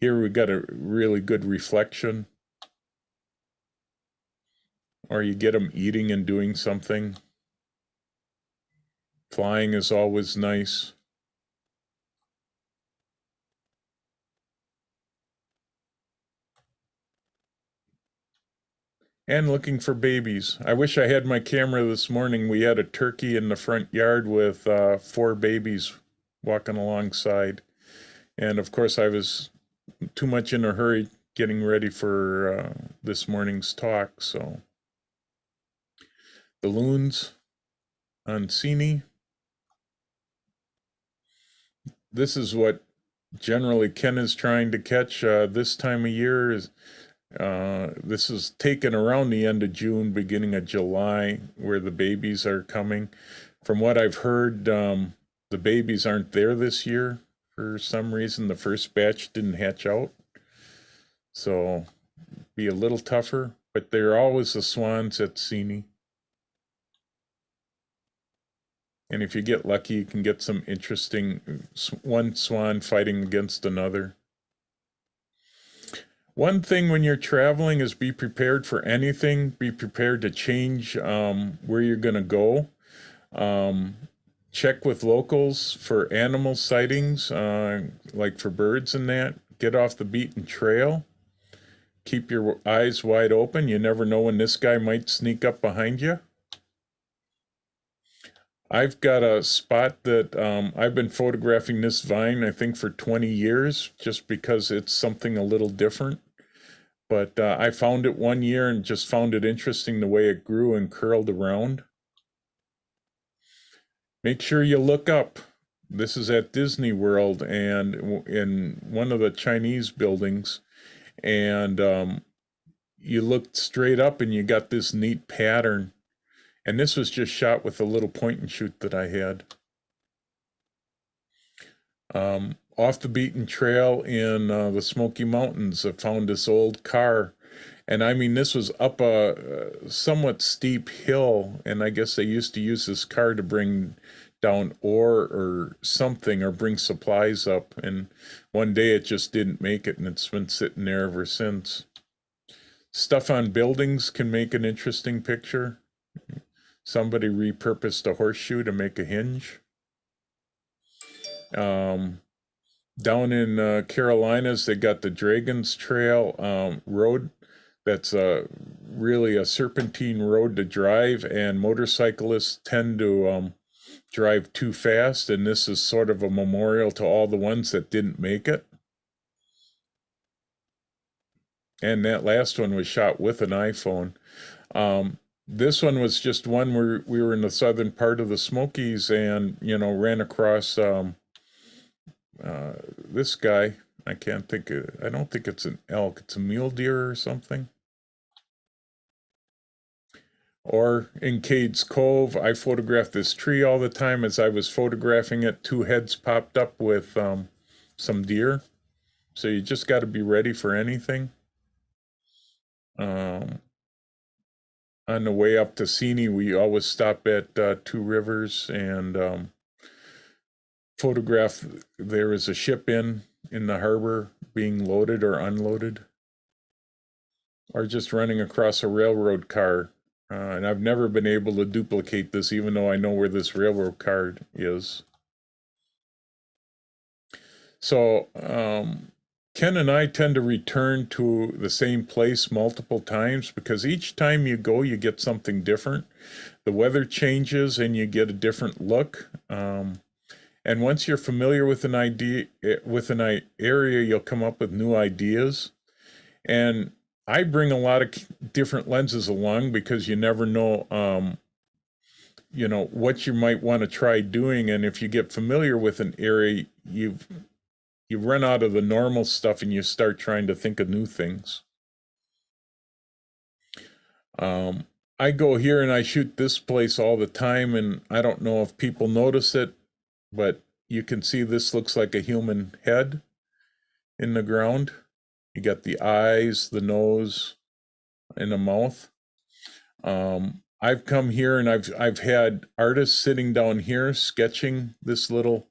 here we got a really good reflection. Or you get them eating and doing something. Flying is always nice. And looking for babies. I wish I had my camera this morning. We had a turkey in the front yard with 4 babies walking alongside. And of course I was too much in a hurry getting ready for this morning's talk, so. The loons on Seney. This is what generally Ken is trying to catch this time of year. This is taken around the end of June, beginning of July, where the babies are coming. From what I've heard, the babies aren't there this year. For some reason, the first batch didn't hatch out. So, be a little tougher, but they're always the swans at Seney. And if you get lucky, you can get some interesting, one swan fighting against another. One thing when you're traveling is be prepared for anything. Be prepared to change where you're going to go. Check with locals for animal sightings, like for birds and that. Get off the beaten trail. Keep your eyes wide open. You never know when this guy might sneak up behind you. I've got a spot that I've been photographing this vine, I think, for 20 years, just because it's something a little different. But I found it one year and just found it interesting the way it grew and curled around. Make sure you look up. This is at Disney World and in one of the Chinese buildings. And you looked straight up and you got this neat pattern. And this was just shot with a little point and shoot that I had. Off the beaten trail in the Smoky Mountains, I found this old car. And I mean, this was up a somewhat steep hill, and I guess they used to use this car to bring down ore or something, or bring supplies up. And one day it just didn't make it, and it's been sitting there ever since. Stuff on buildings can make an interesting picture. Somebody repurposed a horseshoe to make a hinge. Down in Carolinas, they got the Dragons Trail road. That's really a serpentine road to drive, and motorcyclists tend to drive too fast, and this is sort of a memorial to all the ones that didn't make it. And that last one was shot with an iPhone. This one was just one where we were in the southern part of the Smokies and, ran across this guy. I don't think it's an elk, it's a mule deer or something. Or in Cades Cove, I photographed this tree all the time. As I was photographing it, 2 heads popped up with some deer. So you just got to be ready for anything. On the way up to Seney, we always stop at 2 Rivers and photograph. There is a ship in the harbor being loaded or unloaded, or just running across a railroad car. And I've never been able to duplicate this, even though I know where this railroad car is. So Ken and I tend to return to the same place multiple times, because each time you go, you get something different. The weather changes and you get a different look. And once you're familiar with an idea, with an area, you'll come up with new ideas. And I bring a lot of different lenses along, because you never know, what you might want to try doing. And if you get familiar with an area, you run out of the normal stuff and you start trying to think of new things. I go here and I shoot this place all the time, and I don't know if people notice it, but you can see this looks like a human head in the ground. You got the eyes, the nose, and the mouth. I've come here and I've had artists sitting down here sketching this little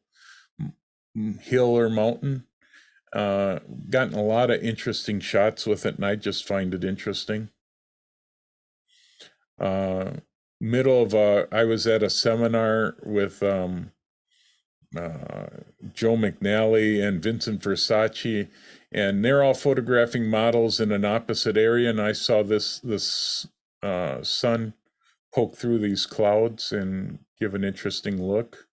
hill or mountain. Gotten a lot of interesting shots with it, and I just find it interesting. Middle of I was at a seminar with Joe McNally and Vincent Versace, and they're all photographing models in an opposite area, and I saw this sun poke through these clouds and give an interesting look.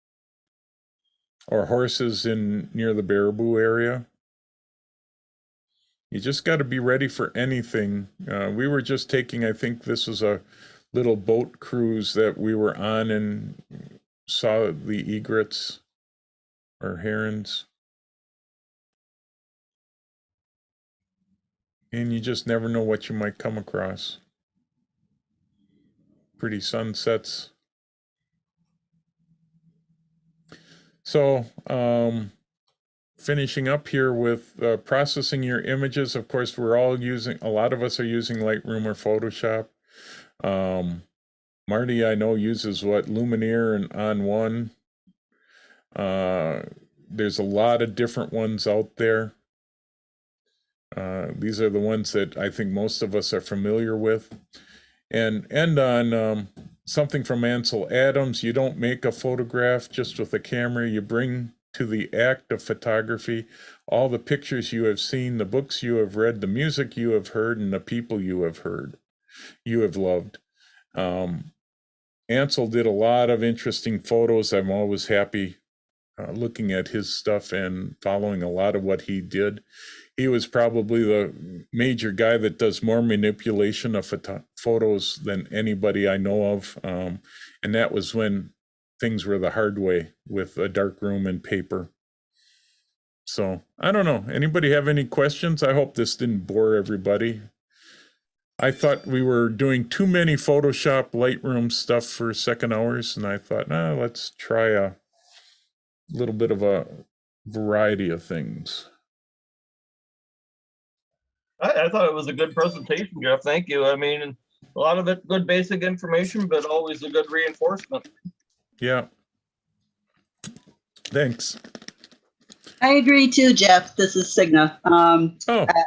Or horses near the Baraboo area. You just got to be ready for anything. We were just taking, I think this was a little boat cruise that we were on, and saw the egrets or herons. And you just never know what you might come across. Pretty sunsets. So, finishing up here with processing your images. Of course, a lot of us are using Lightroom or Photoshop. Marty, I know, uses Lumiere and On1. There's a lot of different ones out there. These are the ones that I think most of us are familiar with. And end on something from Ansel Adams: you don't make a photograph just with a camera, you bring to the act of photography all the pictures you have seen, the books you have read, the music you have heard, and the people you have loved. Ansel did a lot of interesting photos. I'm always happy looking at his stuff and following a lot of what he did. He was probably the major guy that does more manipulation of photos than anybody I know of. And that was when things were the hard way, with a dark room and paper. So I don't know. Anybody have any questions? I hope this didn't bore everybody. I thought we were doing too many Photoshop, Lightroom stuff for second hours, and I thought, let's try a little bit of a variety of things. I thought it was a good presentation, Jeff. Thank you. I mean, a lot of it good basic information, but always a good reinforcement. Yeah. Thanks. I agree too, Jeff. This is Signa. Oh,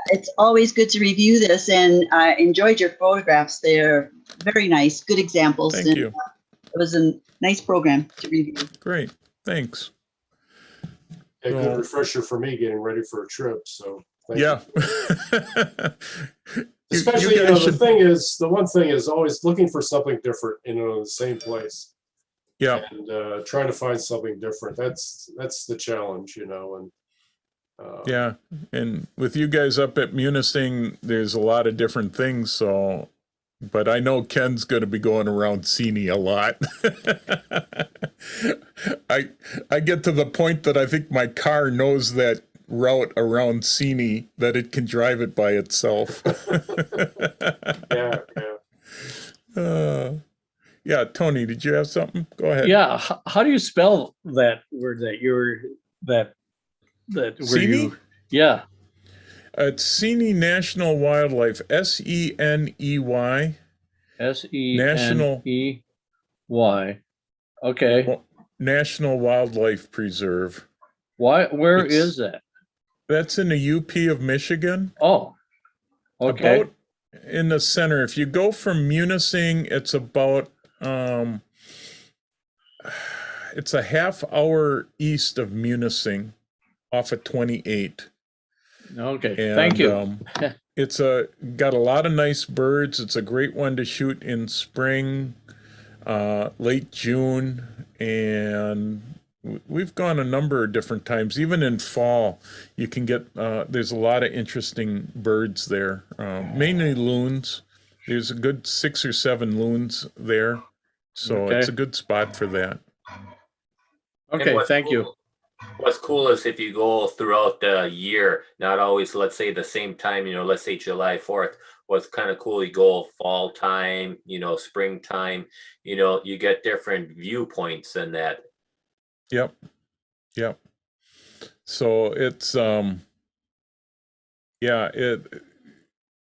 It's always good to review this, and I enjoyed your photographs. They're very nice, good examples. thank and you. It was a nice program to review. Great. Thanks. A Well- good refresher for me getting ready for a trip, so. thank you. Yeah. Especially, you know, guys the one thing is always looking for something different, you know, in the same place. Yeah. And trying to find something different. That's the challenge, you know, and. Yeah, and with you guys up at Munising, there's a lot of different things. So, but I know Ken's going to be going around Sini a lot. I get to the point that I think my car knows that route around Sini, that it can drive it by itself. Yeah, yeah. Yeah, Tony, did you have something? Go ahead. Yeah, how do you spell that word that you're that where you? Seney? Yeah, It's Seney National Wildlife, SENEY. SENEY. Okay. National Wildlife Preserve. Why? Where It's- is that? That's in the UP of Michigan. Oh, okay. About in the center. If you go from Munising, it's about it's a half hour east of Munising, off of 28. Okay. And, Thank you. It's got a lot of nice birds. It's a great one to shoot in spring, late June, and we've gone a number of different times. Even in fall, you can get, there's a lot of interesting birds there, mainly loons. There's a good 6 or 7 loons there. So Okay. it's a good spot for that. And Okay. what's Thank you. cool- What's cool is if you go throughout the year, not always, let's say the same time, let's say July 4th, what's kind of cool, you go fall time, springtime, you get different viewpoints in that. Yep. Yep. So it's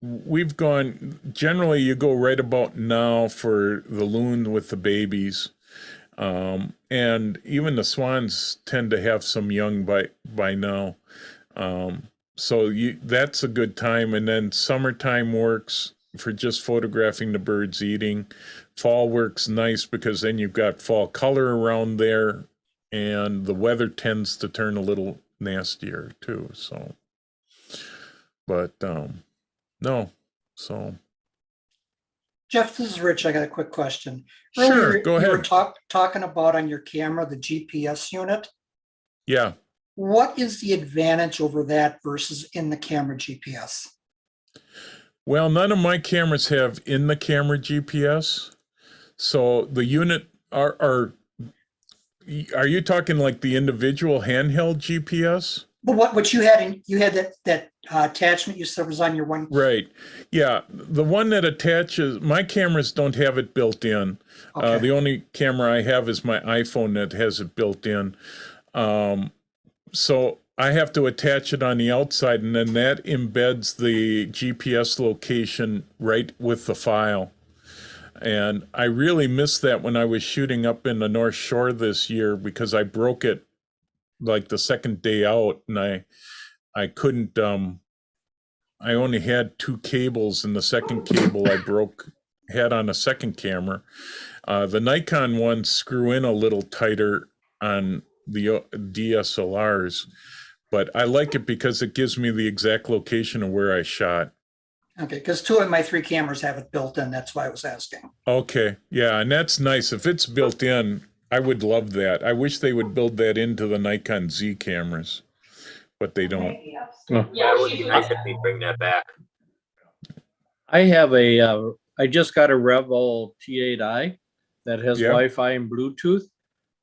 we've gone, generally you go right about now for the loon with the babies. And even the swans tend to have some young by now. So that's a good time. And then summertime works for just photographing the birds eating. Fall works nice because then you've got fall color around there, and the weather tends to turn a little nastier too. So, but no, so. Jeff, this is Rich. I got a quick question. Sure, Earlier, go you were ahead. talking about on your camera, the GPS unit. Yeah. What is the advantage over that versus in the camera GPS? Well, none of my cameras have in the camera GPS. So the unit are you talking like the individual handheld GPS? But what you had that attachment you said was on your one. Right. Yeah. The one that attaches, my cameras don't have it built in. Okay. The only camera I have is my iPhone that has it built in. So I have to attach it on the outside, and then that embeds the GPS location right with the file. And I really missed that when I was shooting up in the North Shore this year, because I broke it like the second day out, and I couldn't, I only had 2 cables, and the second cable I had on a second camera. The Nikon ones screw in a little tighter on the DSLRs, but I like it because it gives me the exact location of where I shot. Okay, because 2 of my 3 cameras have it built in. That's why I was asking. Okay, yeah, and that's nice. If it's built in, I would love that. I wish they would build that into the Nikon Z cameras, but they don't. Yeah, it would be nice if they bring that back. I have I just got a Revel T8i that has Yeah. Wi-Fi and Bluetooth,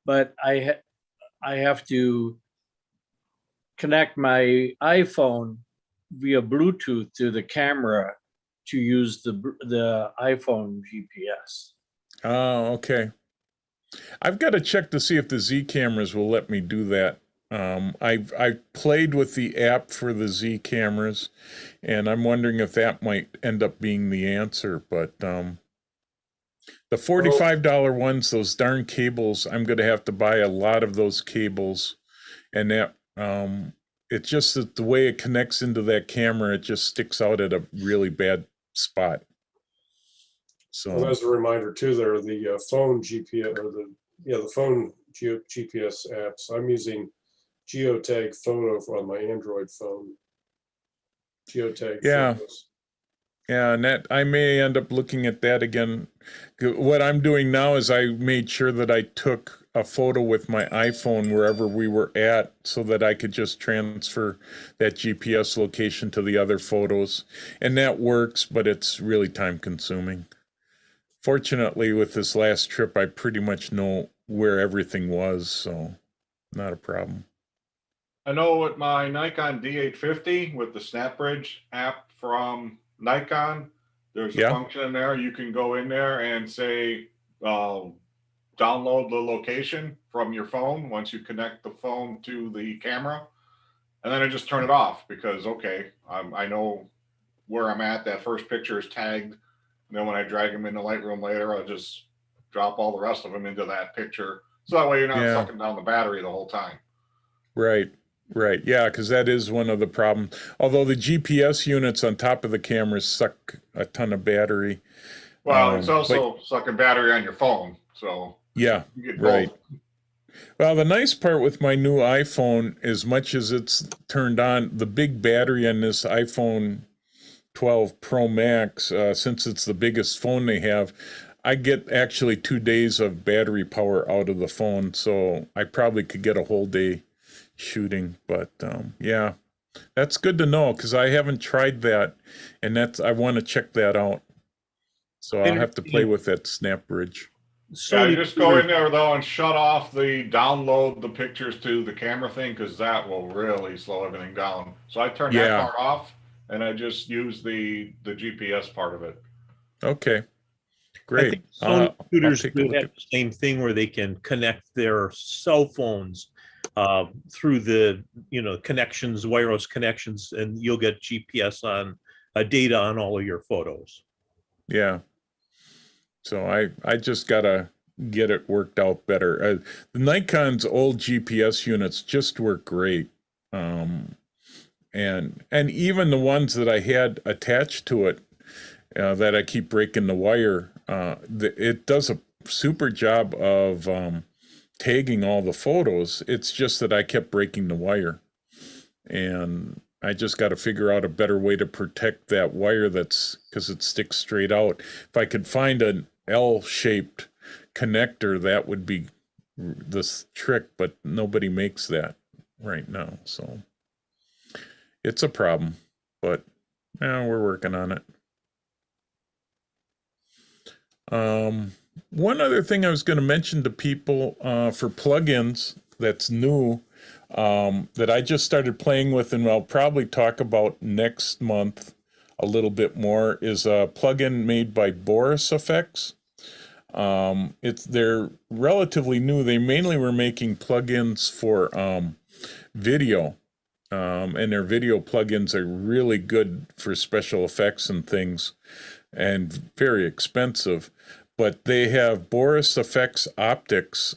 but I have to connect my iPhone via Bluetooth to the camera to use the iPhone GPS. Oh, okay. I've got to check to see if the Z cameras will let me do that. I played with the app for the Z cameras, and I'm wondering if that might end up being the answer. But the $45 ones, those darn cables, I'm going to have to buy a lot of those cables, and that it's just that the way it connects into that camera, it just sticks out at a really bad spot. So Well, as a reminder too, there are the phone GPS or the phone GPS apps. I'm using geotag photo on my Android phone. Geotag yeah. photos. Yeah, and that I may end up looking at that again. What I'm doing now is I made sure that I took a photo with my iPhone wherever we were at so that I could just transfer that GPS location to the other photos. And that works, but it's really time consuming. Fortunately, with this last trip, I pretty much know where everything was, so not a problem. I know with my Nikon D850 with the SnapBridge app from Nikon, there's a Yeah. function in there. You can go in there and say, download the location from your phone once you connect the phone to the camera. And then I just turn it off because, okay, I know where I'm at. That first picture is tagged. And then when I drag them into Lightroom later, I'll just drop all the rest of them into that picture. So that way you're not Yeah. sucking down the battery the whole time. Right. Yeah, because that is one of the problems. Although the GPS units on top of the cameras suck a ton of battery. Well, it's also sucking battery on your phone. So yeah, you get right. both. Well, the nice part with my new iPhone, as much as it's turned on, the big battery on this iPhone 12 Pro Max, since it's the biggest phone they have, I get actually 2 days of battery power out of the phone. So I probably could get a whole day shooting. But yeah, that's good to know because I haven't tried that, and I want to check that out. So I'll have to play with that SnapBridge. Yeah, you just go in there though and shut off the download the pictures to the camera thing because that will really slow everything down. So I turn that part off and I just use the GPS part of it. Okay, I think great. Sony computers take a do look have at- the same thing where they can connect their cell phones through the connections, wireless connections, and you'll get GPS on data on all of your photos. Yeah. So I just gotta get it worked out better. The Nikon's old GPS units just work great, and even the ones that I had attached to it that I keep breaking the wire, it does a super job of tagging all the photos. It's just that I kept breaking the wire, and I just got to figure out a better way to protect that wire because it sticks straight out. If I could find an L-shaped connector, that would be this trick, but nobody makes that right now. So it's a problem, but we're working on it. One other thing I was going to mention to people for plugins that's new, that I just started playing with and I'll probably talk about next month a little bit more, is a plugin made by Boris Effects. They're relatively new. They mainly were making plugins for video, and their video plugins are really good for special effects and things, and very expensive. But they have Boris Effects Optics,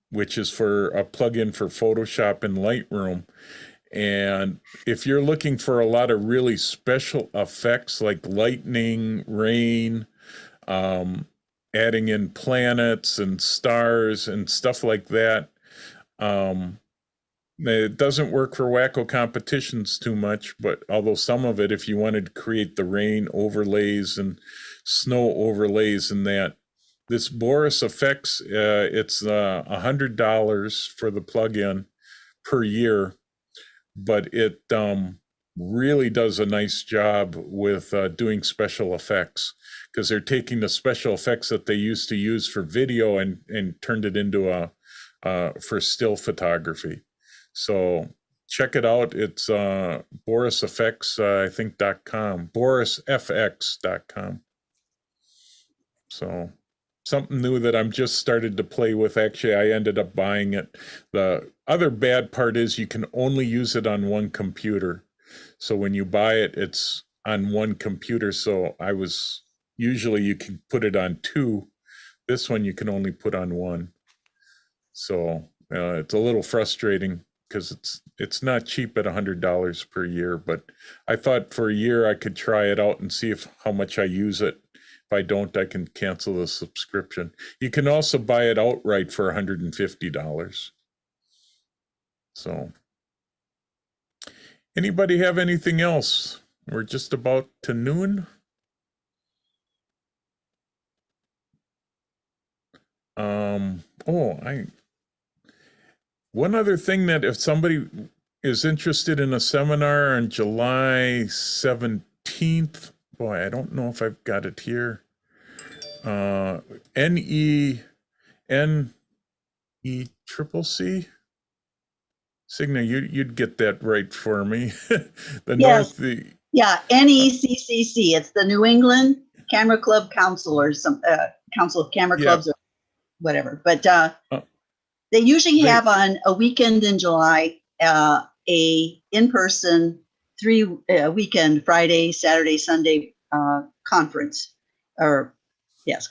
which is for a plugin for Photoshop and Lightroom. And if you're looking for a lot of really special effects like lightning, rain, adding in planets and stars and stuff like that, it doesn't work for WACCO competitions too much, but although some of it, if you wanted to create the rain overlays and snow overlays and that, this Boris Effects, it's $100 for the plugin per year, but it really does a nice job with doing special effects, because they're taking the special effects that they used to use for video and turned it into for still photography. So check it out. It's BorisFX, I think, .com, BorisFX.com. So something new that I'm just started to play with. Actually, I ended up buying it. The other bad part is you can only use it on one computer. So when you buy it, it's on one computer. So usually you can put it on two. This one you can only put on one. So it's a little frustrating because it's not cheap at $100 per year. But I thought for a year I could try it out and see how much I use it. If I don't, I can cancel the subscription. You can also buy it outright for $150. So, anybody have anything else? We're just about to noon. One other thing, that if somebody is interested in a seminar on July 17th, boy, I don't know if I've got it here. NECCC. Signa, you'd get that right for me. Yes. Yeah, NECCC. It's the New England Camera Club Council, or some Council of Camera Clubs, or whatever. But they usually have on a weekend in July a in-person weekend, Friday, Saturday, Sunday conference,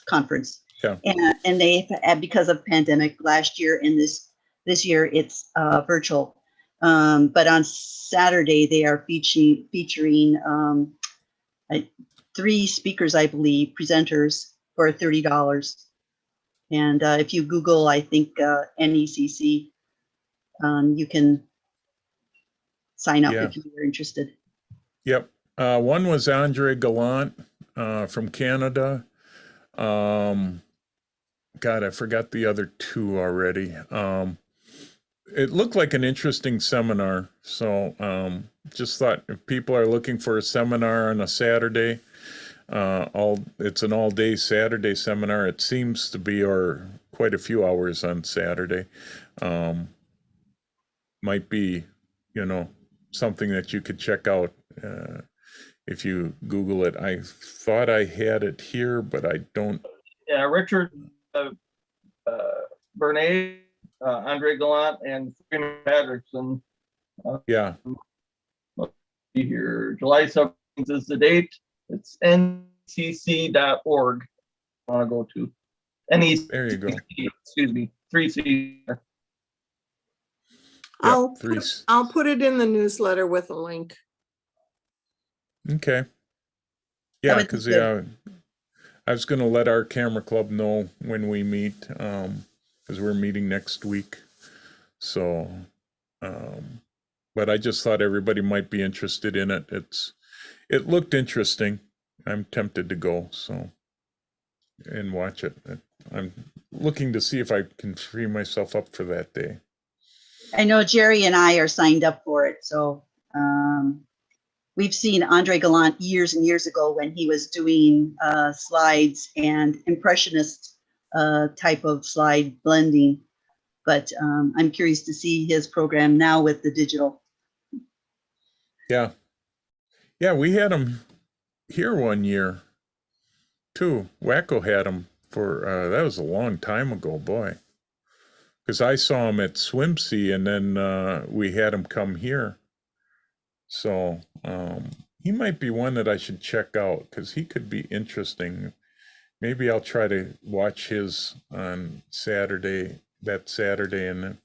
conference. Yeah. And they, because of pandemic last year and this year, it's virtual. But on Saturday they are featuring 3 speakers, I believe, presenters, for $30. And if you Google, I think NECC, you can sign up if you're interested. Yep. One was Andre Gallant from Canada. God, I forgot the other 2 already. It looked like an interesting seminar. So just thought if people are looking for a seminar on a Saturday, it's an all-day Saturday seminar. It seems to be, or quite a few hours on Saturday. Might be, something that you could check out if you Google it. I thought I had it here, but I don't. Yeah, Richard Bernays, Andre Gallant, and Freeman Patterson. Here, July 17th is the date. It's ncc.org. I want to go to NECC. There you go. Excuse me, 3C. I'll put it in the newsletter with a link. Okay. Yeah, because I was going to let our camera club know when we meet, because we're meeting next week. So, but I just thought everybody might be interested in it. It looked interesting. I'm tempted to go and watch it. I'm looking to see if I can free myself up for that day. I know Jerry and I are signed up for it. So we've seen Andre Gallant years and years ago when he was doing slides and impressionist type of slide blending. But I'm curious to see his program now with the digital. Yeah. Yeah, we had him here one year too. WACCO had him for, that was a long time ago, boy. Because I saw him at Swimsea, and then we had him come here. So he might be one that I should check out, because he could be interesting. Maybe I'll try to watch his on that Saturday, and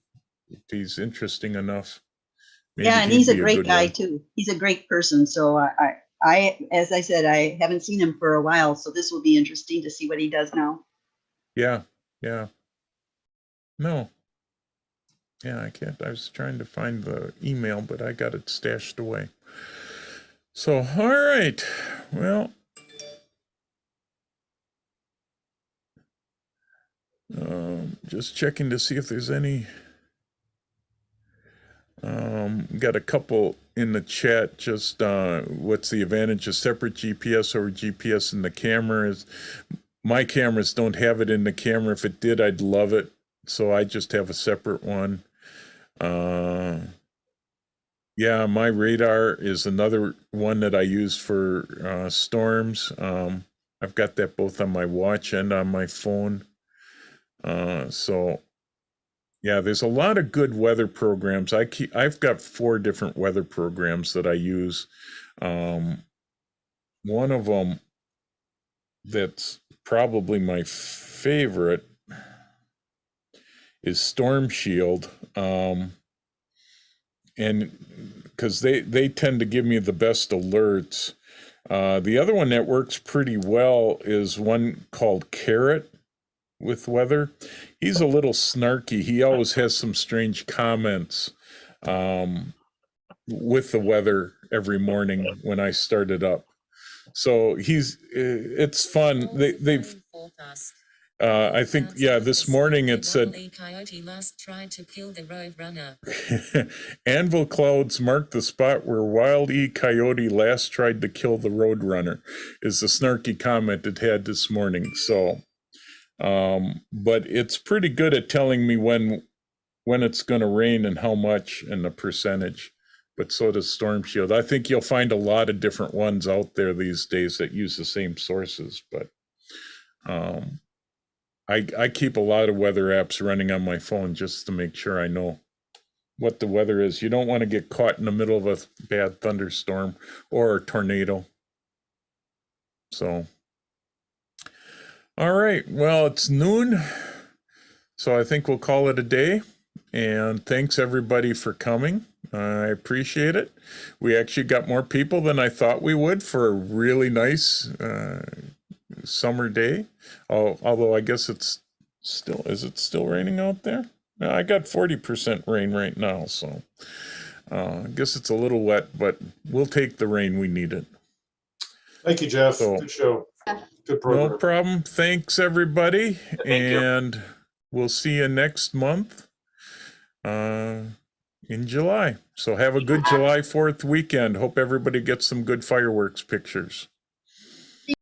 if he's interesting enough. Yeah, and he's a great guy too. He's a great person. So I, as I said, I haven't seen him for a while, so this will be interesting to see what he does now. Yeah. No. Yeah, I can't. I was trying to find the email, but I got it stashed away. So, all right. Well, just checking to see if there's any. Got a couple in the chat. Just what's the advantage of separate GPS over GPS in the cameras? My cameras don't have it in the camera. If it did, I'd love it. So I just have a separate one. Yeah, my radar is another one that I use for storms. I've got that both on my watch and on my phone. So yeah, there's a lot of good weather programs. I've got 4 different weather programs that I use. One of them that's probably my favorite is Storm Shield. And because they tend to give me the best alerts. The other one that works pretty well is one called Carrot with weather. He's a little snarky. He always has some strange comments with the weather every morning when I start it up. So it's fun. They've I think, yeah, this morning it said Coyote last tried to kill the road runner. Anvil clouds mark the spot where Wild E. Coyote last tried to kill the road runner, is the snarky comment it had this morning. So, but it's pretty good at telling me when it's going to rain and how much and the percentage. But so does Storm Shield. I think you'll find a lot of different ones out there these days that use the same sources, but I keep a lot of weather apps running on my phone just to make sure I know what the weather is. You don't want to get caught in the middle of a bad thunderstorm or a tornado. So, all right. Well, it's noon, so I think we'll call it a day. And thanks everybody for coming. I appreciate it. We actually got more people than I thought we would for a really nice summer day. Although I guess is it still raining out there? No, I got 40% rain right now, so I guess it's a little wet, but we'll take the rain. We need it. Thank you, Jeff. So, good show. Good program. No problem. Thanks everybody. Thank and you. We'll see you next month in July. So have a good July 4th weekend. Hope everybody gets some good fireworks pictures.